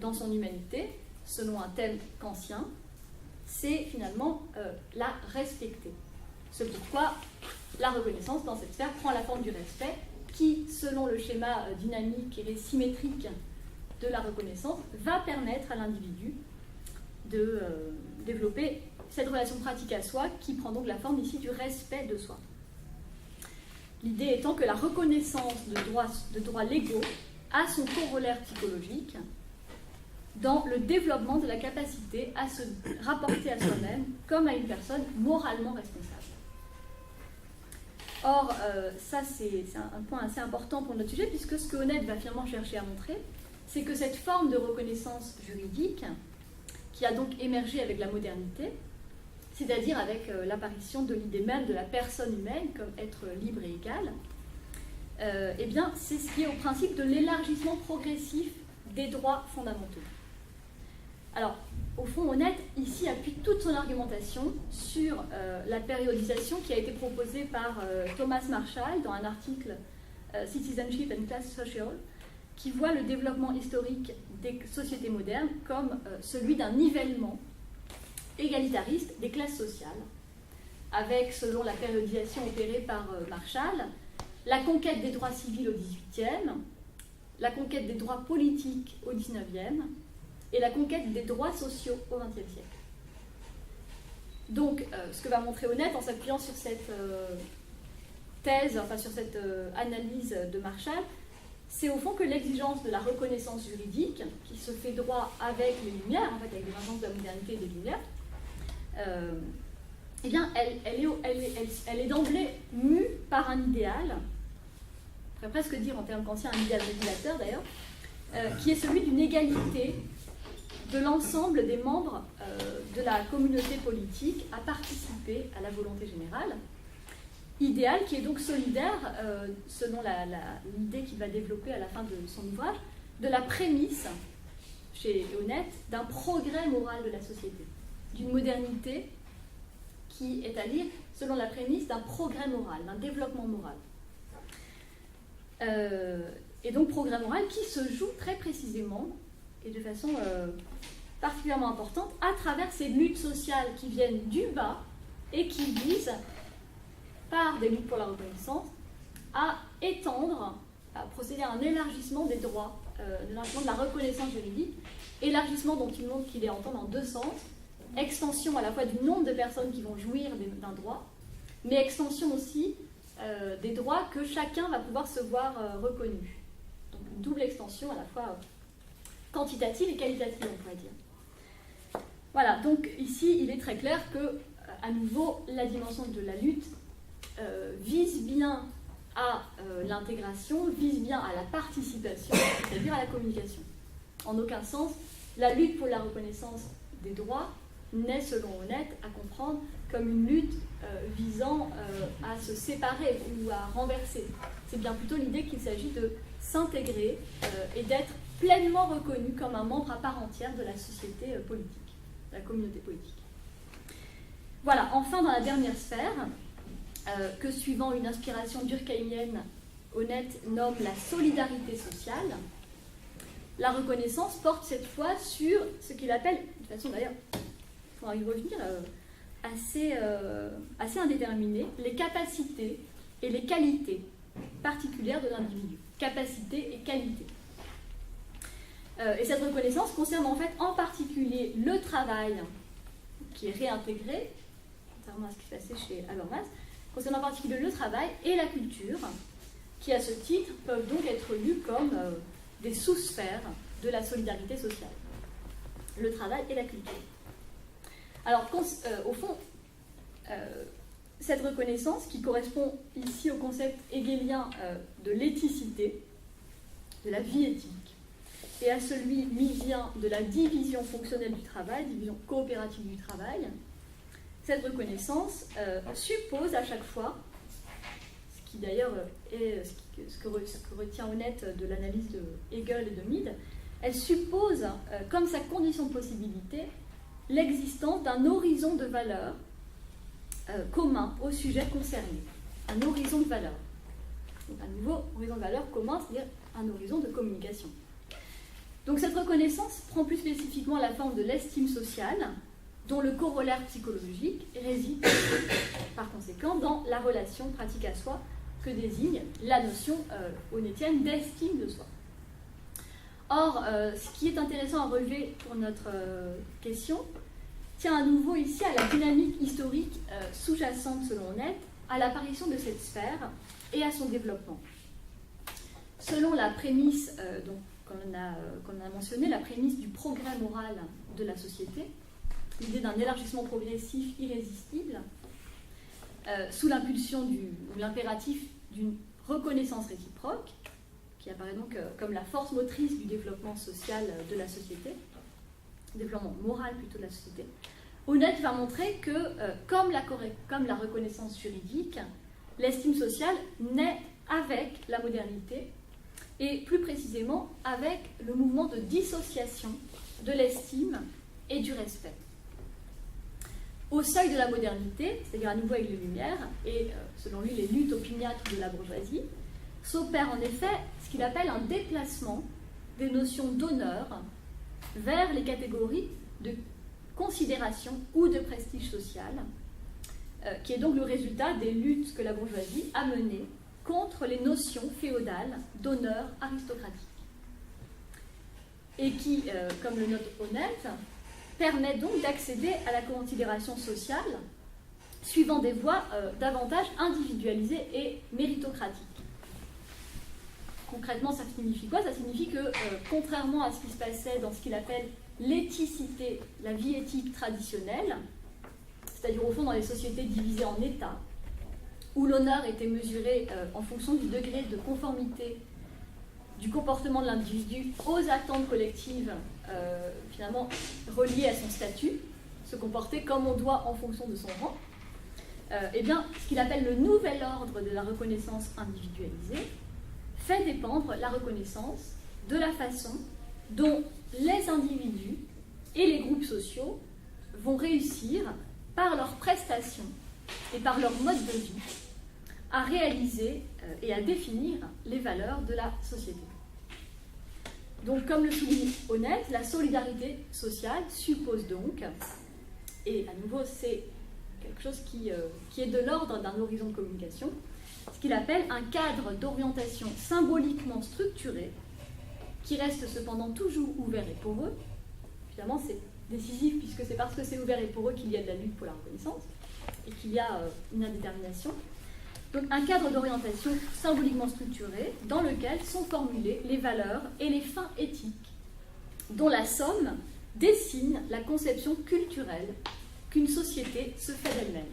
dans son humanité, selon un thème kantien, c'est finalement la respecter. C'est pourquoi la reconnaissance dans cette sphère prend la forme du respect qui, selon le schéma dynamique et symétrique de la reconnaissance, va permettre à l'individu de développer cette relation pratique à soi qui prend donc la forme ici du respect de soi. L'idée étant que la reconnaissance de droits légaux a son corollaire psychologique dans le développement de la capacité à se rapporter à soi-même comme à une personne moralement responsable. Or, ça c'est un point assez important pour notre sujet, puisque ce que Honnête va finalement chercher à montrer, c'est que cette forme de reconnaissance juridique, qui a donc émergé avec la modernité, c'est-à-dire avec l'apparition de l'idée même de la personne humaine comme être libre et égal, eh bien, c'est ce qui est au principe de l'élargissement progressif des droits fondamentaux. Alors, au fond, Honnête, ici, appuie toute son argumentation sur la périodisation qui a été proposée par Thomas Marshall dans un article Citizenship and Class Social, qui voit le développement historique des sociétés modernes comme celui d'un nivellement égalitariste des classes sociales, avec, selon la périodisation opérée par Marshall, la conquête des droits civils au XVIIIe, la conquête des droits politiques au XIXe et la conquête des droits sociaux au XXe siècle. Donc, ce que va montrer Honnête en s'appuyant sur cette thèse, enfin sur cette analyse de Marshall, c'est au fond que l'exigence de la reconnaissance juridique, qui se fait droit avec les Lumières, en fait avec l'émergence de la modernité et des Lumières, eh bien, elle est d'emblée mue par un idéal, on pourrait presque dire en termes kantiens un idéal régulateur d'ailleurs, qui est celui d'une égalité de l'ensemble des membres de la communauté politique à participer à la volonté générale. Idéal qui est donc solidaire, selon l'idée qu'il va développer à la fin de son ouvrage, de la prémisse, chez Honnête, d'un progrès moral de la société, d'une modernité qui est à lire selon la prémisse d'un progrès moral, d'un développement moral. Et donc progrès moral qui se joue très précisément et de façon particulièrement importante à travers ces luttes sociales qui viennent du bas et qui visent, par des luttes pour la reconnaissance, à étendre, à procéder à un élargissement des droits, l'élargissement de la reconnaissance juridique, élargissement dont il montre qu'il est entend dans deux sens, extension à la fois du nombre de personnes qui vont jouir d'un droit, mais extension aussi des droits que chacun va pouvoir se voir reconnu. Donc une double extension à la fois quantitative et qualitative, on pourrait dire. Voilà, donc ici il est très clair que, à nouveau, la dimension de la lutte vise bien à l'intégration, vise bien à la participation, c'est-à-dire à la communication. En aucun sens, la lutte pour la reconnaissance des droits n'est, selon Honnête, à comprendre comme une lutte visant à se séparer ou à renverser. C'est bien plutôt l'idée qu'il s'agit de s'intégrer et d'être pleinement reconnu comme un membre à part entière de la société politique, de la communauté politique. Voilà, enfin dans la dernière sphère, que suivant une inspiration durkheimienne, Honnête nomme la solidarité sociale, la reconnaissance porte cette fois sur ce qu'il appelle, de façon d'ailleurs, il faudra y revenir, assez indéterminée, les capacités et les qualités particulières de l'individu. Capacité et qualité. Et cette reconnaissance concerne en fait en particulier le travail qui est réintégré, contrairement à ce qui se passait chez Habermas, concerne en particulier le travail et la culture, qui à ce titre peuvent donc être lus comme des sous-sphères de la solidarité sociale, le travail et la culture. Alors, au fond, cette reconnaissance, qui correspond ici au concept hegelien de l'éthicité, de la vie éthique, et à celui misien de la division fonctionnelle du travail, division coopérative du travail, cette reconnaissance suppose à chaque fois, ce qui d'ailleurs est ce que retient Honneth de l'analyse de Hegel et de Mead, elle suppose comme sa condition de possibilité l'existence d'un horizon de valeurs commun au sujet concerné. Un horizon de valeurs. Donc un nouveau horizon de valeurs commun, c'est-à-dire un horizon de communication. Donc cette reconnaissance prend plus spécifiquement la forme de l'estime sociale, dont le corollaire psychologique réside par conséquent dans la relation pratique à soi que désigne la notion honnêtienne d'estime de soi. Or, ce qui est intéressant à relever pour notre question tient à nouveau ici à la dynamique historique sous-jacente, selon Honneth, à l'apparition de cette sphère et à son développement. Selon la prémisse qu'on a mentionnée, la prémisse du progrès moral de la société, l'idée d'un élargissement progressif irrésistible, sous l'impulsion ou l'impératif d'une reconnaissance réciproque, qui apparaît donc comme la force motrice du développement social de la société, développement moral plutôt de la société, Honneth va montrer que, comme la reconnaissance juridique, l'estime sociale naît avec la modernité, et plus précisément avec le mouvement de dissociation de l'estime et du respect. Au seuil de la modernité, c'est-à-dire à nouveau avec les Lumières, et selon lui les luttes opiniâtres de la bourgeoisie, s'opère en effet ce qu'il appelle un déplacement des notions d'honneur vers les catégories de considération ou de prestige social, qui est donc le résultat des luttes que la bourgeoisie a menées contre les notions féodales d'honneur aristocratique. Et qui, comme le note Honneth, permet donc d'accéder à la considération sociale suivant des voies davantage individualisées et méritocratiques. Concrètement, ça signifie quoi? Ça signifie que, contrairement à ce qui se passait dans ce qu'il appelle l'éthicité, la vie éthique traditionnelle, c'est-à-dire au fond dans les sociétés divisées en États, où l'honneur était mesuré en fonction du degré de conformité du comportement de l'individu aux attentes collectives, finalement reliées à son statut, se comporter comme on doit en fonction de son rang, eh bien, ce qu'il appelle le nouvel ordre de la reconnaissance individualisée fait dépendre la reconnaissance de la façon dont les individus et les groupes sociaux vont réussir, par leurs prestations et par leur mode de vie, à réaliser et à définir les valeurs de la société. Donc, comme le souligne Honneth, la solidarité sociale suppose donc, et à nouveau c'est quelque chose qui est de l'ordre d'un horizon de communication, ce qu'il appelle un cadre d'orientation symboliquement structuré, qui reste cependant toujours ouvert et poreux. Évidemment, c'est décisif puisque c'est parce que c'est ouvert et poreux qu'il y a de la lutte pour la reconnaissance et qu'il y a une indétermination. Donc un cadre d'orientation symboliquement structuré dans lequel sont formulées les valeurs et les fins éthiques, dont la somme dessine la conception culturelle qu'une société se fait d'elle-même.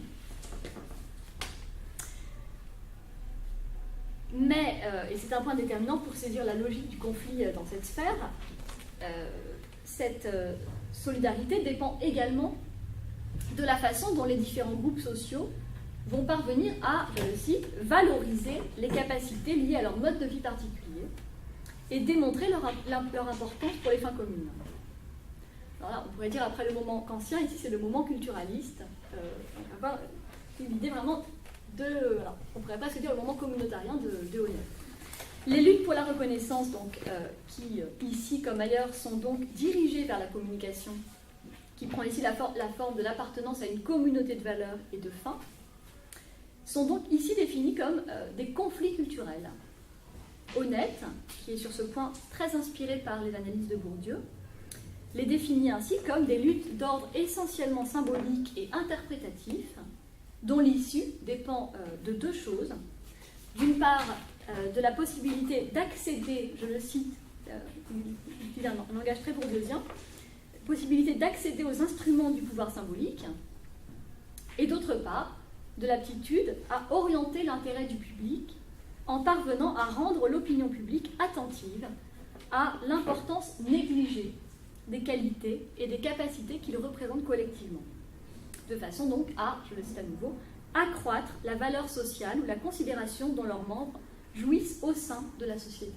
Mais, et c'est un point déterminant pour saisir la logique du conflit dans cette sphère, cette solidarité dépend également de la façon dont les différents groupes sociaux vont parvenir à, je le cite, valoriser les capacités liées à leur mode de vie particulier et démontrer leur importance pour les fins communes. Alors là, on pourrait dire après le moment kantien, ici c'est le moment culturaliste, avoir une idée vraiment alors, on pourrait pas se dire le moment communautarien de Honneth. Les luttes pour la reconnaissance, donc, qui ici comme ailleurs sont donc dirigées vers la communication, qui prend ici la forme de l'appartenance à une communauté de valeurs et de fins, sont donc ici définis comme des conflits culturels. Honneth, qui est sur ce point très inspiré par les analyses de Bourdieu, les définit ainsi comme des luttes d'ordre essentiellement symbolique et interprétatif, dont l'issue dépend de deux choses. D'une part, de la possibilité d'accéder, je le cite, il utilise un langage très bourdieusien, possibilité d'accéder aux instruments du pouvoir symbolique, et d'autre part, de l'aptitude à orienter l'intérêt du public en parvenant à rendre l'opinion publique attentive à l'importance négligée des qualités et des capacités qu'ils représentent collectivement, de façon donc à, je le cite à nouveau, accroître la valeur sociale ou la considération dont leurs membres jouissent au sein de la société.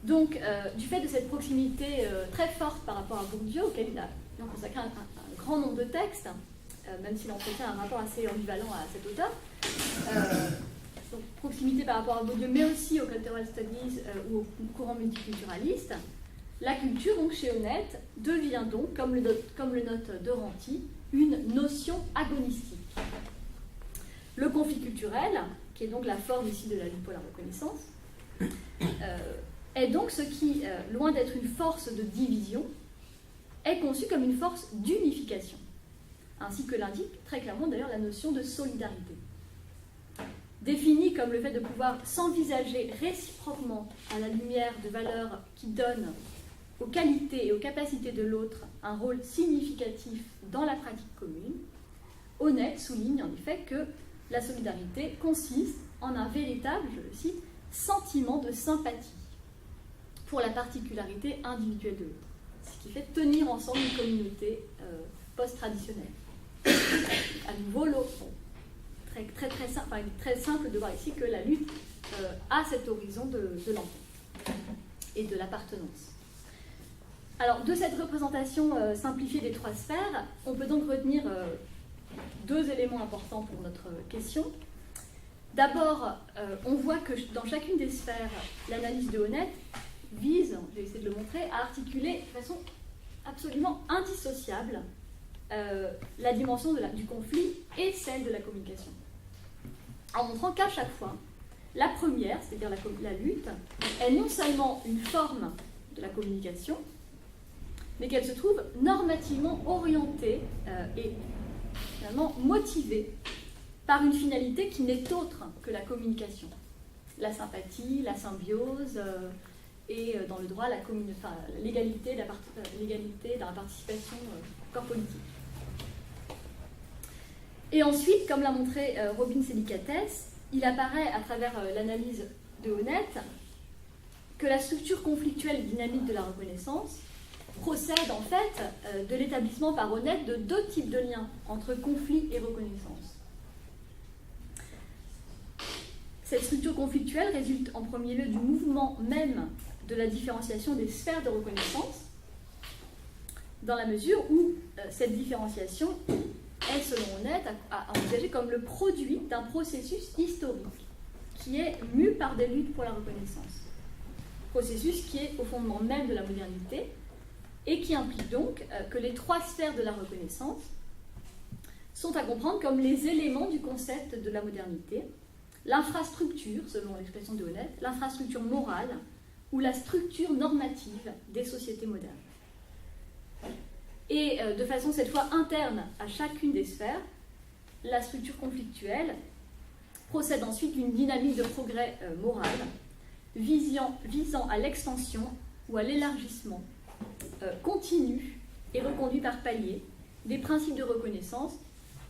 Donc, du fait de cette proximité très forte par rapport à Bourdieu, auquel il a consacré un grand nombre de textes, même s'il entretient un rapport assez ambivalent à cet auteur, donc proximité par rapport à Bourdieu, mais aussi au cultural studies ou au courant multiculturaliste, la culture, donc, chez Honneth, devient donc, comme le note de Ranti, une notion agonistique. Le conflit culturel, qui est donc la forme ici de la lutte pour la reconnaissance, est donc ce qui, loin d'être une force de division, est conçu comme une force d'unification, ainsi que l'indique très clairement d'ailleurs la notion de solidarité. Définie comme le fait de pouvoir s'envisager réciproquement à la lumière de valeurs qui donnent aux qualités et aux capacités de l'autre un rôle significatif dans la pratique commune, Honneth souligne en effet que la solidarité consiste en un véritable, je le cite, sentiment de sympathie pour la particularité individuelle de l'autre, ce qui fait tenir ensemble une communauté post-traditionnelle. À nouveau, très simple de voir ici que la lutte a cet horizon de l'entente et de l'appartenance. Alors, de cette représentation simplifiée des trois sphères, on peut donc retenir deux éléments importants pour notre question. D'abord, on voit que dans chacune des sphères, l'analyse de Honneth vise, je vais essayer de le montrer, à articuler de façon absolument indissociable la dimension du conflit et celle de la communication. En montrant qu'à chaque fois, la première, c'est-à-dire la lutte, est non seulement une forme de la communication, mais qu'elle se trouve normativement orientée et finalement motivée par une finalité qui n'est autre que la communication. La sympathie, la symbiose et dans le droit, l'égalité dans la participation corps politique. Et ensuite, comme l'a montré Robin Sélicates, il apparaît à travers l'analyse de Honneth que la structure conflictuelle et dynamique de la reconnaissance procède en fait de l'établissement par Honneth de deux types de liens entre conflit et reconnaissance. Cette structure conflictuelle résulte en premier lieu du mouvement même de la différenciation des sphères de reconnaissance, dans la mesure où cette différenciation est, selon Honneth, à envisager comme le produit d'un processus historique qui est mu par des luttes pour la reconnaissance. Processus qui est au fondement même de la modernité et qui implique donc que les trois sphères de la reconnaissance sont à comprendre comme les éléments du concept de la modernité, l'infrastructure, selon l'expression de Honneth, l'infrastructure morale ou la structure normative des sociétés modernes. Et de façon cette fois interne à chacune des sphères, la structure conflictuelle procède ensuite d'une dynamique de progrès moral visant à l'extension ou à l'élargissement continu et reconduit par paliers des principes de reconnaissance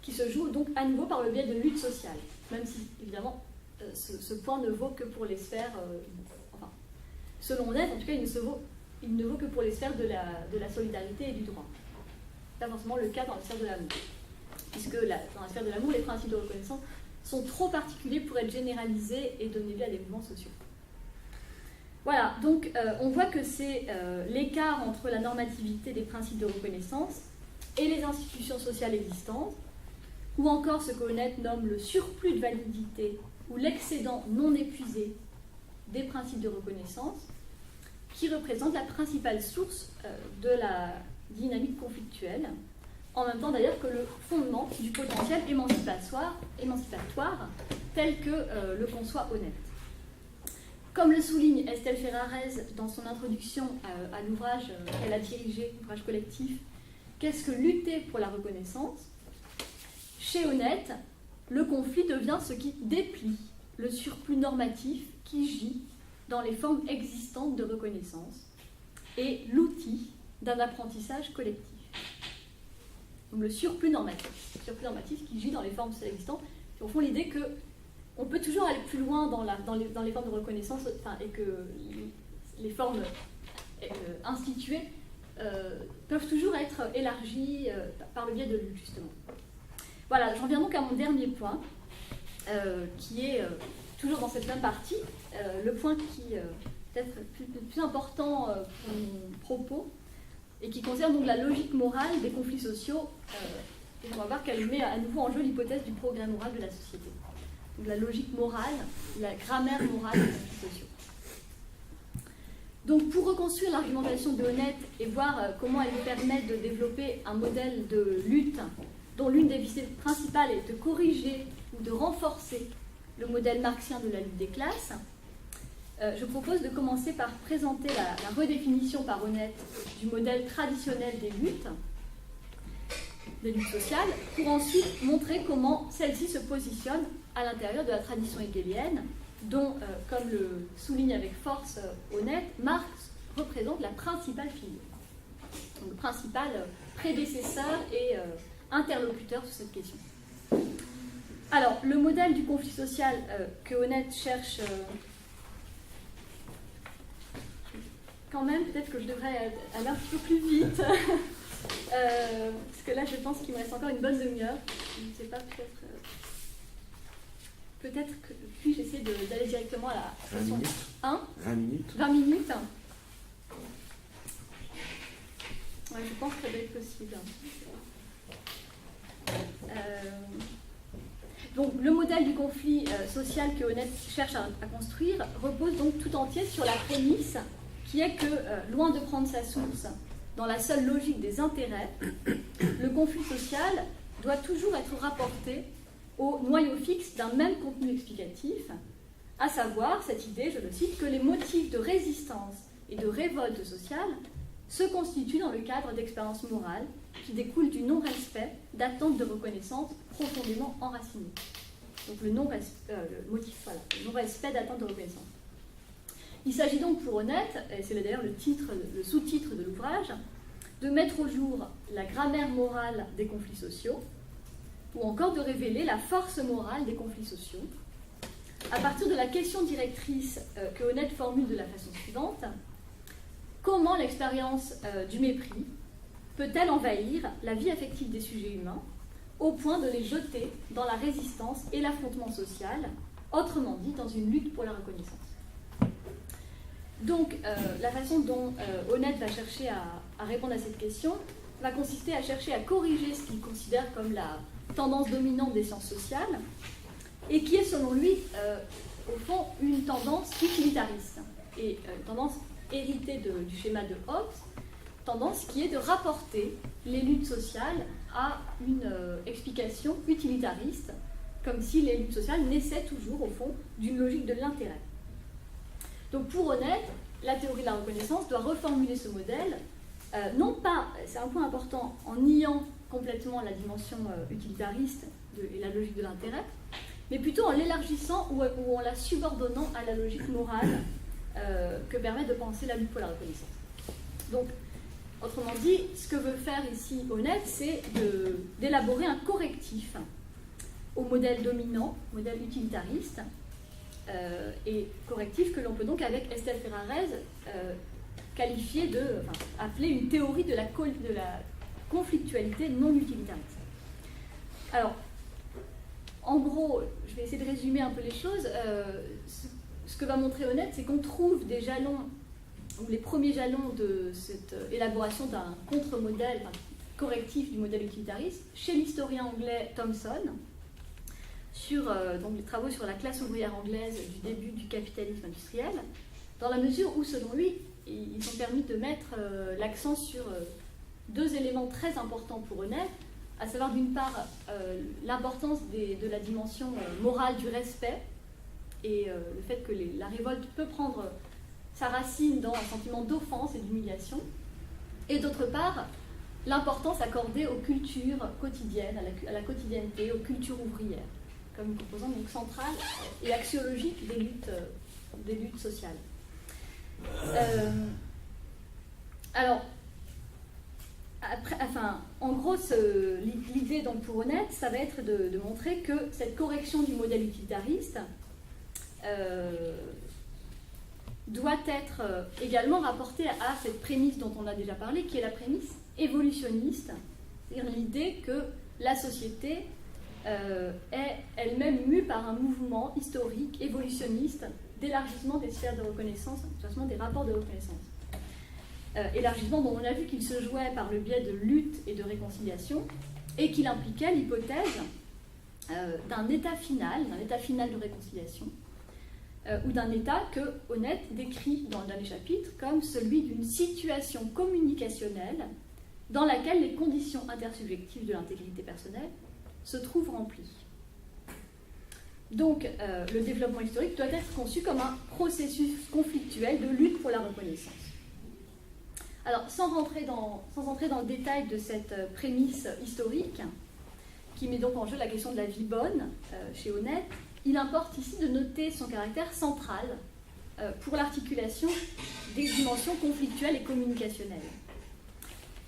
qui se jouent donc à nouveau par le biais de luttes sociales, même si évidemment ce point ne vaut que pour les sphères, selon Honneth, en tout cas il ne vaut que pour les sphères de la solidarité et du droit. Pas forcément le cas dans la sphère de l'amour, puisque dans la sphère de l'amour, les principes de reconnaissance sont trop particuliers pour être généralisés et donner lieu à des mouvements sociaux. Voilà, donc on voit que c'est l'écart entre la normativité des principes de reconnaissance et les institutions sociales existantes, ou encore ce qu'Honneth nomme le surplus de validité ou l'excédent non épuisé des principes de reconnaissance, qui représente la principale source de la dynamique conflictuelle, en même temps d'ailleurs que le fondement du potentiel émancipatoire tel que le conçoit Honneth. Comme le souligne Estelle Ferrarez dans son introduction à l'ouvrage qu'elle a dirigé, l'ouvrage collectif « Qu'est-ce que lutter pour la reconnaissance ?» Chez Honneth, le conflit devient ce qui déplie le surplus normatif qui gît dans les formes existantes de reconnaissance et l'outil d'un apprentissage collectif. Donc le surplus normatif qui gît dans les formes existantes, c'est au fond l'idée qu'on peut toujours aller plus loin dans les formes de reconnaissance, et que les formes instituées peuvent toujours être élargies par le biais de lutte, justement. Voilà, j'en viens donc à mon dernier point, qui est toujours dans cette même partie, le point qui peut-être le plus important pour mon propos, et qui concerne donc la logique morale des conflits sociaux, et on va voir qu'elle met à nouveau en jeu l'hypothèse du progrès moral de la société. Donc la logique morale, la grammaire morale des conflits sociaux. Donc pour reconstruire l'argumentation de Honneth et voir comment elle permet de développer un modèle de lutte dont l'une des visées principales est de corriger ou de renforcer le modèle marxien de la lutte des classes, je propose de commencer par présenter la redéfinition par Honneth du modèle traditionnel des luttes sociales, pour ensuite montrer comment celle-ci se positionne à l'intérieur de la tradition hegélienne, dont, comme le souligne avec force Honneth, Marx représente la principale figure, donc le principal prédécesseur et interlocuteur sur cette question. Alors, le modèle du conflit social que Honneth cherche, quand même, peut-être que je devrais aller un petit peu plus vite, parce que là, je pense qu'il me reste encore une bonne demi-heure. Je ne sais pas, peut-être que puis-je essayer d'aller directement à la 20 minutes. 20 minutes. 20 minutes. Ouais, je pense que ça doit être possible. Donc, le modèle du conflit social que Honneth cherche à construire repose donc tout entier sur la prémisse qui est que, loin de prendre sa source dans la seule logique des intérêts, le conflit social doit toujours être rapporté au noyau fixe d'un même contenu explicatif, à savoir cette idée, je le cite, que les motifs de résistance et de révolte sociale se constituent dans le cadre d'expériences morales qui découlent du non-respect d'attentes de reconnaissance profondément enracinées. Donc le non-respect d'attentes de reconnaissance. Il s'agit donc pour Honneth, et c'est d'ailleurs le sous-titre de l'ouvrage, de mettre au jour la grammaire morale des conflits sociaux, ou encore de révéler la force morale des conflits sociaux, à partir de la question directrice que Honneth formule de la façon suivante: comment l'expérience du mépris peut-elle envahir la vie affective des sujets humains, au point de les jeter dans la résistance et l'affrontement social, autrement dit dans une lutte pour la reconnaissance. Donc, la façon dont Honneth va chercher à répondre à cette question va consister à chercher à corriger ce qu'il considère comme la tendance dominante des sciences sociales, et qui est selon lui, au fond, une tendance utilitariste, et une tendance héritée du schéma de Hobbes, tendance qui est de rapporter les luttes sociales à une explication utilitariste, comme si les luttes sociales naissaient toujours, au fond, d'une logique de l'intérêt. Donc pour Honneth, la théorie de la reconnaissance doit reformuler ce modèle, non pas, c'est un point important, en niant complètement la dimension utilitariste et la logique de l'intérêt, mais plutôt en l'élargissant ou en la subordonnant à la logique morale que permet de penser la lutte pour la reconnaissance. Donc, autrement dit, ce que veut faire ici Honneth, c'est d'élaborer un correctif au modèle dominant, modèle utilitariste, et correctif que l'on peut donc, avec Estelle Ferrarez, qualifier appeler une théorie de la conflictualité non utilitariste. Alors, en gros, je vais essayer de résumer un peu les choses. Ce que va montrer Honneth, c'est qu'on trouve des jalons, ou les premiers jalons de cette élaboration d'un contre-modèle correctif du modèle utilitariste chez l'historien anglais Thomson, sur donc les travaux sur la classe ouvrière anglaise du début du capitalisme industriel, dans la mesure où, selon lui, ils ont permis de mettre l'accent sur deux éléments très importants pour Honneth, à savoir d'une part l'importance de la dimension morale du respect, et le fait que la révolte peut prendre sa racine dans un sentiment d'offense et d'humiliation, et d'autre part l'importance accordée aux cultures quotidiennes, à la quotidienneté, aux cultures ouvrières, comme une composante donc, centrale et axiologique des luttes sociales. Alors, en gros, l'idée donc, pour Honneth, ça va être de montrer que cette correction du modèle utilitariste doit être également rapportée à cette prémisse dont on a déjà parlé, qui est la prémisse évolutionniste, c'est-à-dire l'idée que la société est elle-même mue par un mouvement historique, évolutionniste, d'élargissement des sphères de reconnaissance, d'élargissement des rapports de reconnaissance. Élargissement dont on a vu qu'il se jouait par le biais de lutte et de réconciliation, et qu'il impliquait l'hypothèse d'un état final de réconciliation, ou d'un état que Honneth décrit dans le dernier chapitre comme celui d'une situation communicationnelle dans laquelle les conditions intersubjectives de l'intégrité personnelle se trouvent remplies. Donc, le développement historique doit être conçu comme un processus conflictuel de lutte pour la reconnaissance. Alors, sans entrer dans le détail de cette prémisse historique, qui met donc en jeu la question de la vie bonne chez Honneth, il importe ici de noter son caractère central pour l'articulation des dimensions conflictuelles et communicationnelles.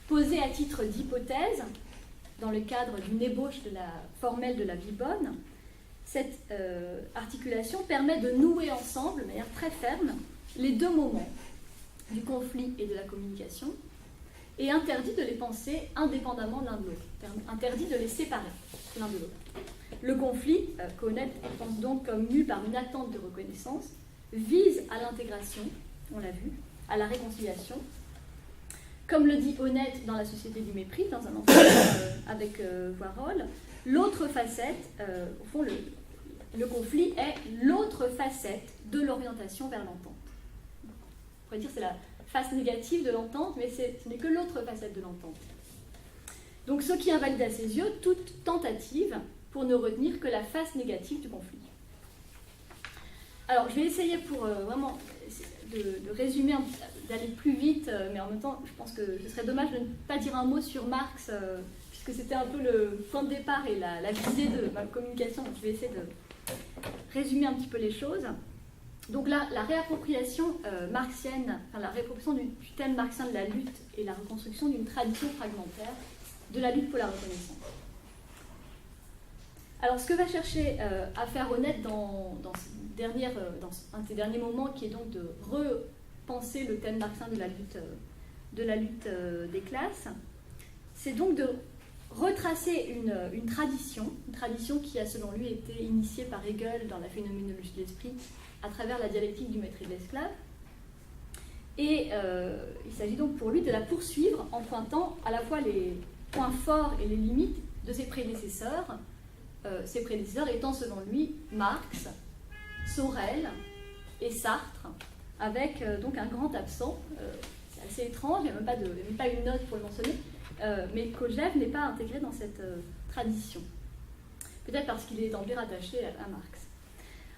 Posée à titre d'hypothèse, dans le cadre d'une ébauche formelle de la vie bonne, cette articulation permet de nouer ensemble, de manière très ferme, les deux moments du conflit et de la communication, et interdit de les penser indépendamment l'un de l'autre, interdit de les séparer l'un de l'autre. Le conflit, qu'Honneth pense donc comme mu par une attente de reconnaissance, vise à l'intégration, on l'a vu, à la réconciliation. Comme le dit Honneth dans La Société du mépris, dans un entretien avec Voirol, l'autre facette, au fond, le conflit est l'autre facette de l'orientation vers l'entente. On pourrait dire que c'est la face négative de l'entente, mais ce n'est que l'autre facette de l'entente. Donc, ce qui invalide à ses yeux toute tentative pour ne retenir que la face négative du conflit. Alors, je vais essayer pour vraiment de résumer, d'aller plus vite, mais en même temps, je pense que ce serait dommage de ne pas dire un mot sur Marx, puisque c'était un peu le point de départ et la visée de ma communication, donc je vais essayer de résumer un petit peu les choses. Donc là, la réappropriation marxienne, la réappropriation du thème marxien de la lutte et la reconstruction d'une tradition fragmentaire de la lutte pour la reconnaissance. Alors, ce que va chercher à faire Honneth dans un de ces derniers moments, qui est donc de repenser le thème marxien de la lutte des classes, c'est donc de retracer une tradition qui a selon lui été initiée par Hegel dans la phénoménologie de l'esprit à travers la dialectique du maître et de l'esclave. Et il s'agit donc pour lui de la poursuivre en pointant à la fois les points forts et les limites de ses prédécesseurs étant selon lui Marx, Sorel et Sartre, avec donc un grand absent. C'est assez étrange, il n'y a même pas une note pour le mentionner, mais Kojève n'est pas intégré dans cette tradition. Peut-être parce qu'il est d'emblée rattaché à Marx.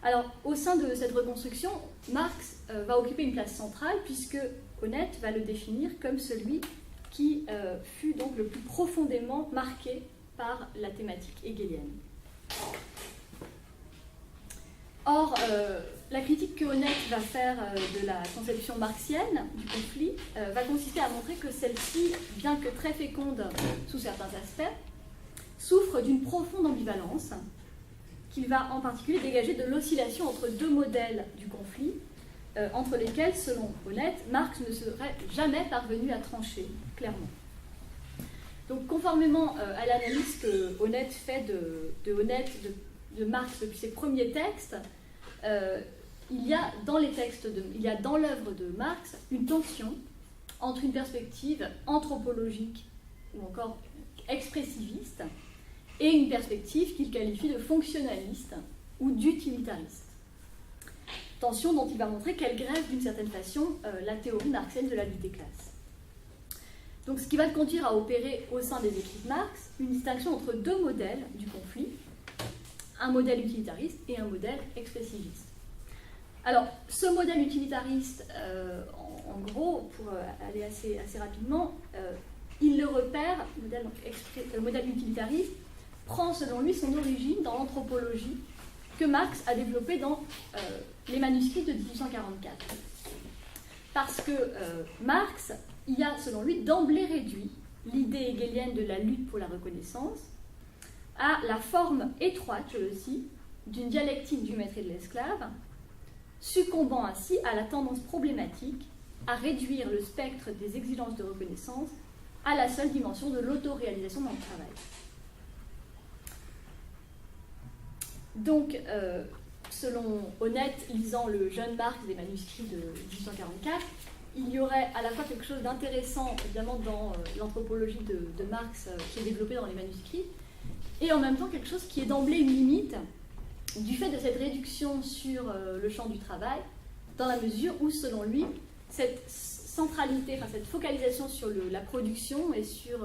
Alors, au sein de cette reconstruction, Marx va occuper une place centrale, puisque Honneth va le définir comme celui qui fut donc le plus profondément marqué par la thématique hegelienne. Or, la critique que Honneth va faire de la conception marxienne du conflit va consister à montrer que celle-ci, bien que très féconde sous certains aspects, souffre d'une profonde ambivalence qu'il va en particulier dégager de l'oscillation entre deux modèles du conflit, entre lesquels, selon Honneth, Marx ne serait jamais parvenu à trancher clairement. Donc, conformément à l'analyse que Honneth fait de Marx depuis ses premiers textes, il y a dans l'œuvre de Marx une tension entre une perspective anthropologique ou encore expressiviste et une perspective qu'il qualifie de fonctionnaliste ou d'utilitariste. Tension dont il va montrer qu'elle grève d'une certaine façon la théorie marxienne de la lutte des classes. Donc, ce qui va conduire à opérer au sein des écrits de Marx une distinction entre deux modèles du conflit, un modèle utilitariste et un modèle expressiviste. Alors, ce modèle utilitariste, en gros, pour aller assez rapidement, il le repère, le modèle utilitariste, prend selon lui son origine dans l'anthropologie que Marx a développée dans les manuscrits de 1844. Parce que Marx y a, selon lui, d'emblée réduit l'idée hegélienne de la lutte pour la reconnaissance à la forme étroite, je le cite, d'une dialectique du maître et de l'esclave, succombant ainsi à la tendance problématique à réduire le spectre des exigences de reconnaissance à la seule dimension de l'autoréalisation dans le travail. Donc, selon Honneth, lisant le jeune Marx des manuscrits de 1844, il y aurait à la fois quelque chose d'intéressant, évidemment, dans l'anthropologie de Marx qui est développée dans les manuscrits, et en même temps quelque chose qui est d'emblée une limite du fait de cette réduction sur le champ du travail, dans la mesure où, selon lui, cette centralité, enfin cette focalisation sur la production et sur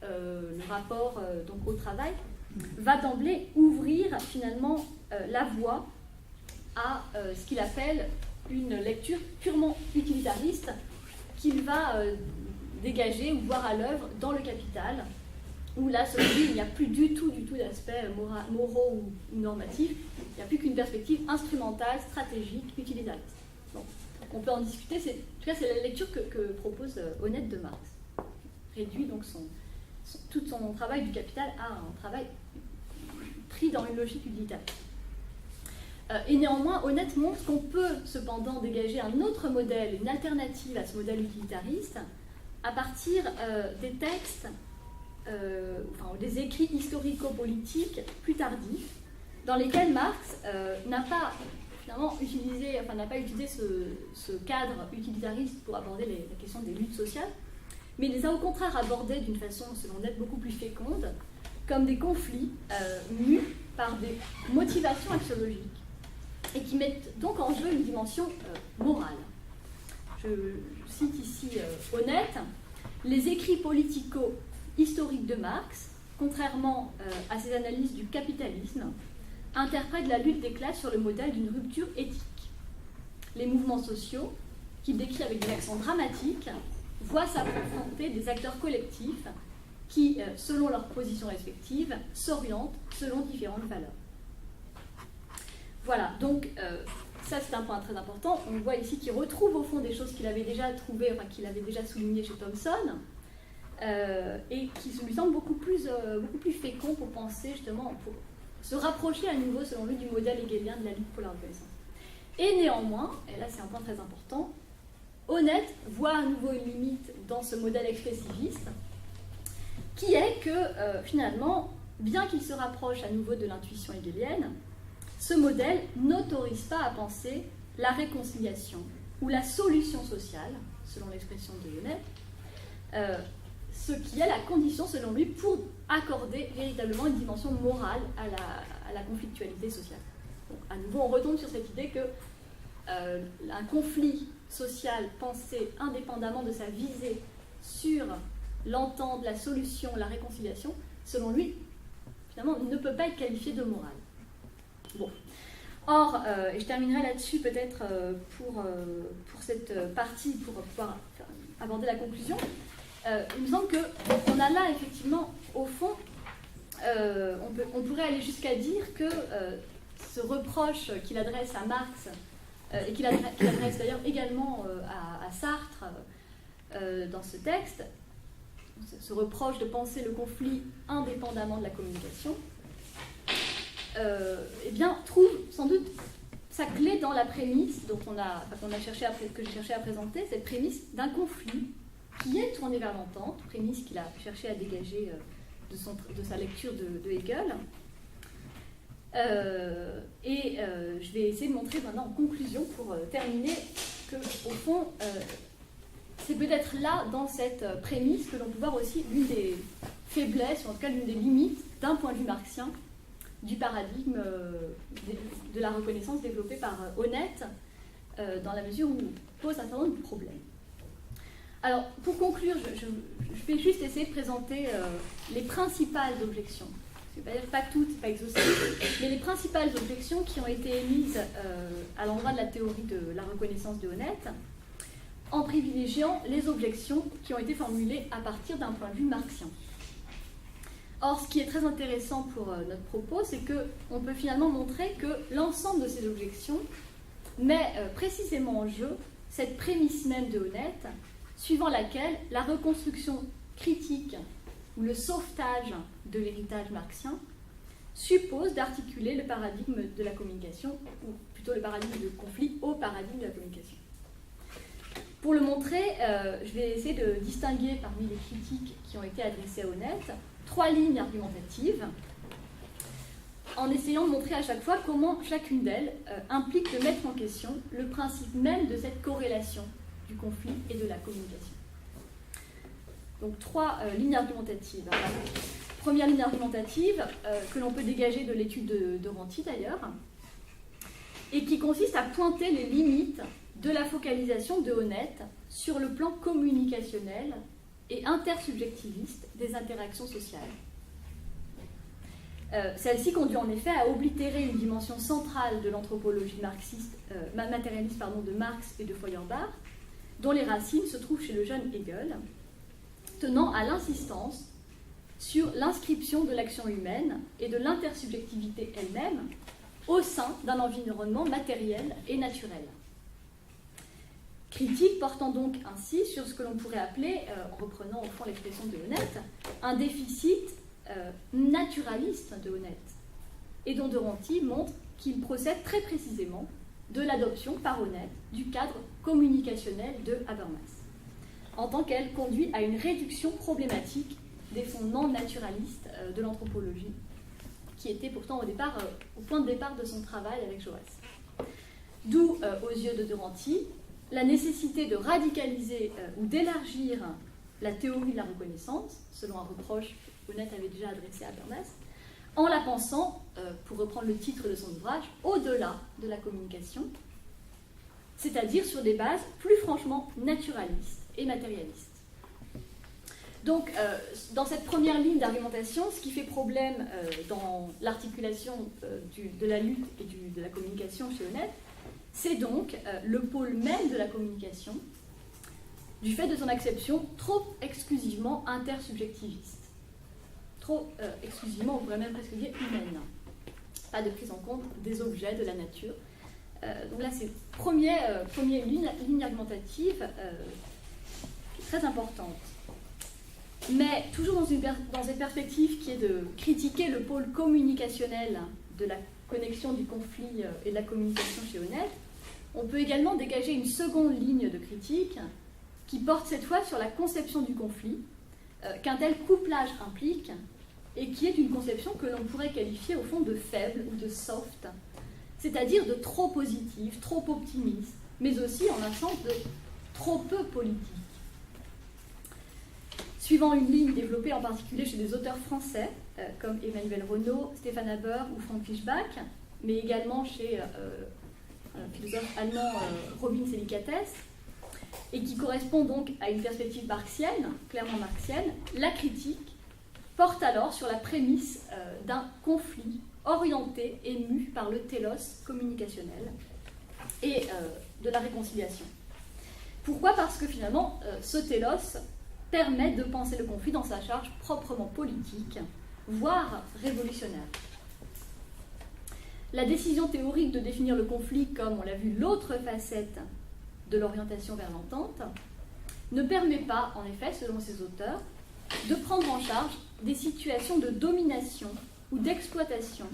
le rapport donc au travail, va d'emblée ouvrir finalement la voie à ce qu'il appelle une lecture purement utilitariste qu'il va dégager ou voir à l'œuvre dans le Capital, où là, selon lui, il n'y a plus du tout d'aspect moraux ou normatif, il n'y a plus qu'une perspective instrumentale, stratégique, utilitariste. Bon. On peut en discuter, en tout cas c'est la lecture que propose Honneth de Marx. Réduit donc tout son travail du Capital à un travail pris dans une logique utilitariste. Et néanmoins, Honneth montre qu'on peut cependant dégager un autre modèle, une alternative à ce modèle utilitariste, à partir des textes, des écrits historico-politiques plus tardifs, dans lesquels Marx n'a pas utilisé ce cadre utilitariste pour aborder la question des luttes sociales, mais les a au contraire abordés d'une façon, selon Honneth, beaucoup plus féconde, comme des conflits mus par des motivations axiologiques, et qui mettent donc en jeu une dimension morale. Je cite ici Honneth, les écrits politico-historiques de Marx, contrairement à ses analyses du capitalisme, interprètent la lutte des classes sur le modèle d'une rupture éthique. Les mouvements sociaux, qu'il décrit avec des accents dramatiques, voient s'affronter des acteurs collectifs qui, selon leurs positions respectives, s'orientent selon différentes valeurs. Voilà, donc ça c'est un point très important. On voit ici qu'il retrouve au fond des choses qu'il avait déjà trouvées, qu'il avait déjà soulignées chez Thomson, et qui lui semble beaucoup plus fécond pour penser justement, pour se rapprocher à nouveau, selon lui, du modèle hegelien de la lutte pour la reconnaissance. Et néanmoins, et là c'est un point très important, Honneth voit à nouveau une limite dans ce modèle expressiviste, qui est que finalement, bien qu'il se rapproche à nouveau de l'intuition hegelienne, ce modèle n'autorise pas à penser la réconciliation ou la solution sociale, selon l'expression de Honneth, ce qui est la condition, selon lui, pour accorder véritablement une dimension morale à la conflictualité sociale. Donc, à nouveau, on retombe sur cette idée que un conflit social pensé indépendamment de sa visée sur l'entente, la solution, la réconciliation, selon lui, finalement, ne peut pas être qualifié de morale. Bon. Or, et je terminerai là-dessus peut-être pour cette partie, pour pouvoir aborder la conclusion, il me semble qu'on a là effectivement, au fond, on pourrait aller jusqu'à dire que ce reproche qu'il adresse à Marx, et qu'il adresse d'ailleurs également à Sartre dans ce texte, ce reproche de penser le conflit indépendamment de la communication, eh bien, trouve sans doute sa clé dans la prémisse que j'ai cherché à présenter, cette prémisse d'un conflit qui est tourné vers l'entente, prémisse qu'il a cherché à dégager de sa lecture de Hegel. Je vais essayer de montrer maintenant en conclusion, pour terminer, que au fond, c'est peut-être là, dans cette prémisse, que l'on peut voir aussi l'une des faiblesses, ou en tout cas l'une des limites, d'un point de vue marxien, du paradigme de la reconnaissance développé par Honneth, dans la mesure où il pose un certain nombre de problèmes. Alors, pour conclure, je vais juste essayer de présenter les principales objections. Je ne vais pas dire pas toutes, pas exhaustives, mais les principales objections qui ont été émises à l'endroit de la théorie de la reconnaissance de Honneth, en privilégiant les objections qui ont été formulées à partir d'un point de vue marxien. Or, ce qui est très intéressant pour notre propos, c'est qu'on peut finalement montrer que l'ensemble de ces objections met précisément en jeu cette prémisse même de Honneth, suivant laquelle la reconstruction critique ou le sauvetage de l'héritage marxien suppose d'articuler le paradigme de la communication, ou plutôt le paradigme du conflit au paradigme de la communication. Pour le montrer, je vais essayer de distinguer parmi les critiques qui ont été adressées à Honneth 3 lignes argumentatives, en essayant de montrer à chaque fois comment chacune d'elles implique de mettre en question le principe même de cette corrélation du conflit et de la communication. Donc 3 lignes argumentatives. Première ligne argumentative, que l'on peut dégager de l'étude de Renti d'ailleurs, et qui consiste à pointer les limites de la focalisation de Honneth sur le plan communicationnel et intersubjectiviste des interactions sociales. Celle-ci conduit en effet à oblitérer une dimension centrale de l'anthropologie matérialiste de Marx et de Feuerbach, dont les racines se trouvent chez le jeune Hegel, tenant à l'insistance sur l'inscription de l'action humaine et de l'intersubjectivité elle-même au sein d'un environnement matériel et naturel. Critique portant donc ainsi sur ce que l'on pourrait appeler, en reprenant au fond l'expression de Honneth, un déficit naturaliste de Honneth, et dont de Renti montre qu'il procède très précisément de l'adoption par Honneth du cadre communicationnel de Habermas, en tant qu'elle conduit à une réduction problématique des fondements naturalistes de l'anthropologie, qui était pourtant au point de départ de son travail avec Jaurès. D'où, aux yeux de Renti, la nécessité de radicaliser ou d'élargir la théorie de la reconnaissance, selon un reproche qu'Honneth avait déjà adressé à Habermas, en la pensant, pour reprendre le titre de son ouvrage, au-delà de la communication, c'est-à-dire sur des bases plus franchement naturalistes et matérialistes. Donc, dans cette première ligne d'argumentation, ce qui fait problème dans l'articulation de la lutte et de la communication chez Honneth, c'est donc le pôle même de la communication, du fait de son acception trop exclusivement intersubjectiviste. Trop exclusivement, on pourrait même presque dire humaine. Pas de prise en compte des objets de la nature. Donc là, c'est première ligne argumentative qui est très importante. Mais toujours dans une perspective qui est de critiquer le pôle communicationnel de la connexion du conflit et de la communication chez Honneth, on peut également dégager une seconde ligne de critique qui porte cette fois sur la conception du conflit qu'un tel couplage implique et qui est une conception que l'on pourrait qualifier au fond de faible ou de soft, c'est-à-dire de trop positive, trop optimiste, mais aussi en un sens de trop peu politique. Suivant une ligne développée en particulier chez des auteurs français, comme Emmanuel Renaud, Stefan Haber ou Frank Fischbach, mais également chez un philosophe allemand, Robin Selikates, et qui correspond donc à une perspective marxienne, clairement marxienne, la critique porte alors sur la prémisse d'un conflit orienté et mu par le télos communicationnel et de la réconciliation. Pourquoi ? Parce que finalement, ce télos permet de penser le conflit dans sa charge proprement politique, voire révolutionnaire. La décision théorique de définir le conflit comme, on l'a vu, l'autre facette de l'orientation vers l'entente ne permet pas, en effet, selon ces auteurs, de prendre en charge des situations de domination ou d'exploitation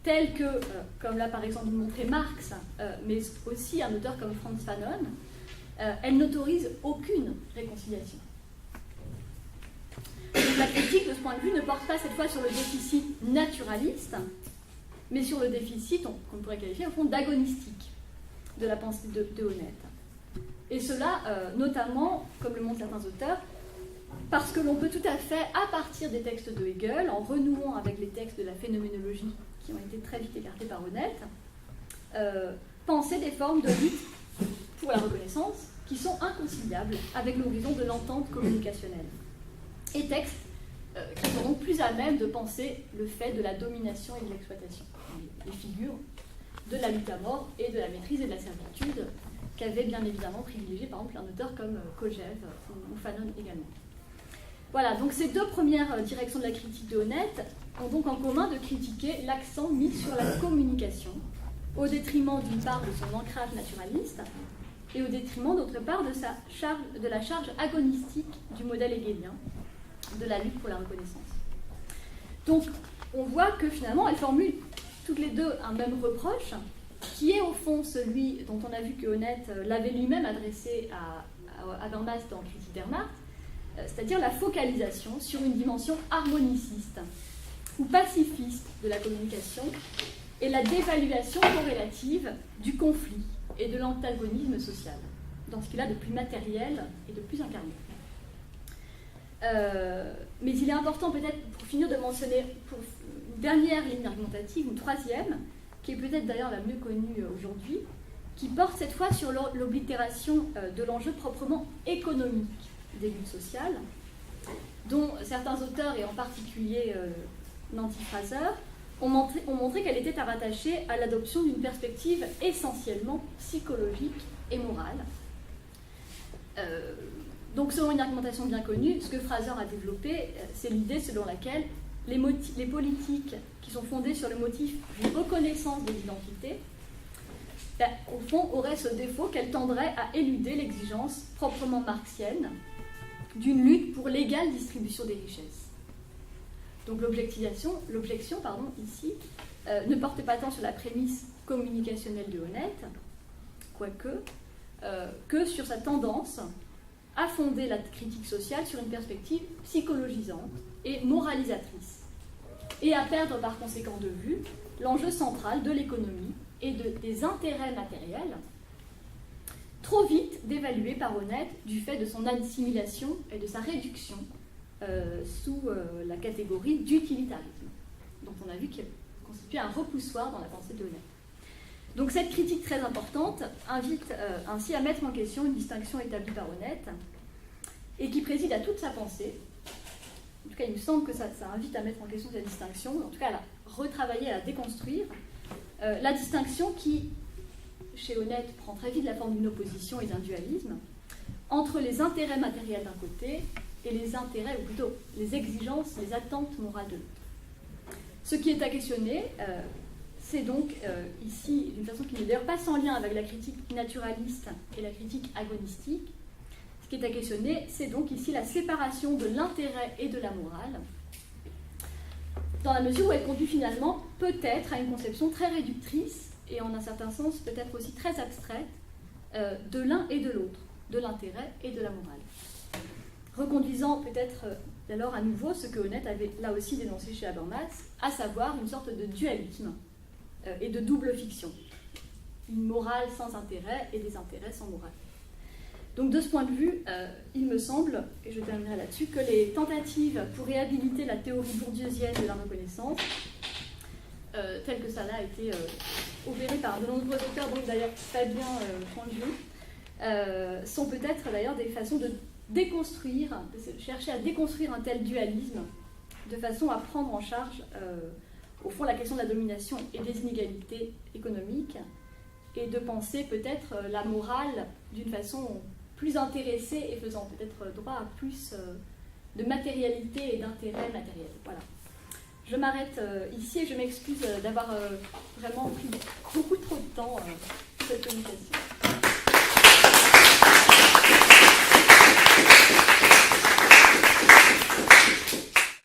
telles que, comme l'a par exemple montré Marx, mais aussi un auteur comme Frantz Fanon, elles n'autorisent aucune réconciliation. Donc la critique, de ce point de vue, ne porte pas cette fois sur le déficit naturaliste, mais sur le déficit, qu'on pourrait qualifier au fond d'agonistique de la pensée de Honneth. Et cela, notamment, comme le montrent certains auteurs, parce que l'on peut tout à fait, à partir des textes de Hegel, en renouant avec les textes de la phénoménologie qui ont été très vite écartés par Honneth, penser des formes de lutte pour la reconnaissance qui sont inconciliables avec l'horizon de l'entente communicationnelle. Et textes qui sont donc plus à même de penser le fait de la domination et de l'exploitation. Les figures de la lutte à mort et de la maîtrise et de la servitude qu'avait bien évidemment privilégié par exemple un auteur comme Kojève ou Fanon également. Voilà, donc ces deux premières directions de la critique de Honneth ont donc en commun de critiquer l'accent mis sur la communication, au détriment d'une part de son ancrage naturaliste, et au détriment d'autre part de la charge agonistique du modèle hegelien, de la lutte pour la reconnaissance. Donc, on voit que finalement, elles formulent toutes les deux un même reproche, qui est au fond celui dont on a vu que Honneth l'avait lui-même adressé à Habermas dans Critique der Macht, c'est-à-dire la focalisation sur une dimension harmoniciste ou pacifiste de la communication et la dévaluation corrélative du conflit et de l'antagonisme social, dans ce qu'il a de plus matériel et de plus incarné. Mais il est important peut-être, pour finir, de mentionner pour une dernière ligne argumentative, une troisième, qui est peut-être d'ailleurs la mieux connue aujourd'hui, qui porte cette fois sur l'oblitération de l'enjeu proprement économique des luttes sociales, dont certains auteurs, et en particulier Nancy Fraser, ont montré qu'elle était à rattacher à l'adoption d'une perspective essentiellement psychologique et morale. Donc, selon une argumentation bien connue, ce que Fraser a développé, c'est l'idée selon laquelle les politiques qui sont fondées sur le motif d'une reconnaissance de l'identité, au fond, auraient ce défaut qu'elles tendraient à éluder l'exigence proprement marxienne d'une lutte pour l'égale distribution des richesses. Donc l'objection ici ne porte pas tant sur la prémisse communicationnelle de Honneth, quoique, que sur sa tendance à fonder la critique sociale sur une perspective psychologisante et moralisatrice, et à perdre par conséquent de vue l'enjeu central de l'économie et des intérêts matériels, trop vite dévalués par Honneth du fait de son assimilation et de sa réduction sous la catégorie d'utilitarisme, dont on a vu qu'il constituait un repoussoir dans la pensée de Honneth. Donc cette critique très importante invite ainsi à mettre en question une distinction établie par Honneth et qui préside à toute sa pensée. En tout cas, il me semble que ça invite à mettre en question cette distinction, en tout cas à la retravailler, à la déconstruire. La distinction qui, chez Honneth, prend très vite la forme d'une opposition et d'un dualisme entre les intérêts matériels d'un côté et les intérêts, ou plutôt les exigences, les attentes morales de l'autre. Ce qui est à questionner, c'est donc ici, d'une façon qui n'est d'ailleurs pas sans lien avec la critique naturaliste et la critique agonistique, ce qui est à questionner, c'est donc ici la séparation de l'intérêt et de la morale, dans la mesure où elle conduit finalement peut-être à une conception très réductrice et en un certain sens peut-être aussi très abstraite de l'un et de l'autre, de l'intérêt et de la morale. Reconduisant peut-être alors à nouveau ce que Honneth avait là aussi dénoncé chez Habermas, à savoir une sorte de dualisme et de double fiction. Une morale sans intérêt et des intérêts sans morale. Donc de ce point de vue, il me semble, et je terminerai là-dessus, que les tentatives pour réhabiliter la théorie bourdieusienne de la reconnaissance, telle que ça a été opérée par de nombreux auteurs, donc d'ailleurs très bien pointues, sont peut-être d'ailleurs des façons de déconstruire, de chercher à déconstruire un tel dualisme, de façon à prendre en charge, au fond, la question de la domination et des inégalités économiques, et de penser peut-être la morale d'une façon plus intéressée et faisant peut-être droit à plus de matérialité et d'intérêt matériel. Voilà. Je m'arrête ici et je m'excuse d'avoir vraiment pris beaucoup trop de temps pour cette communication.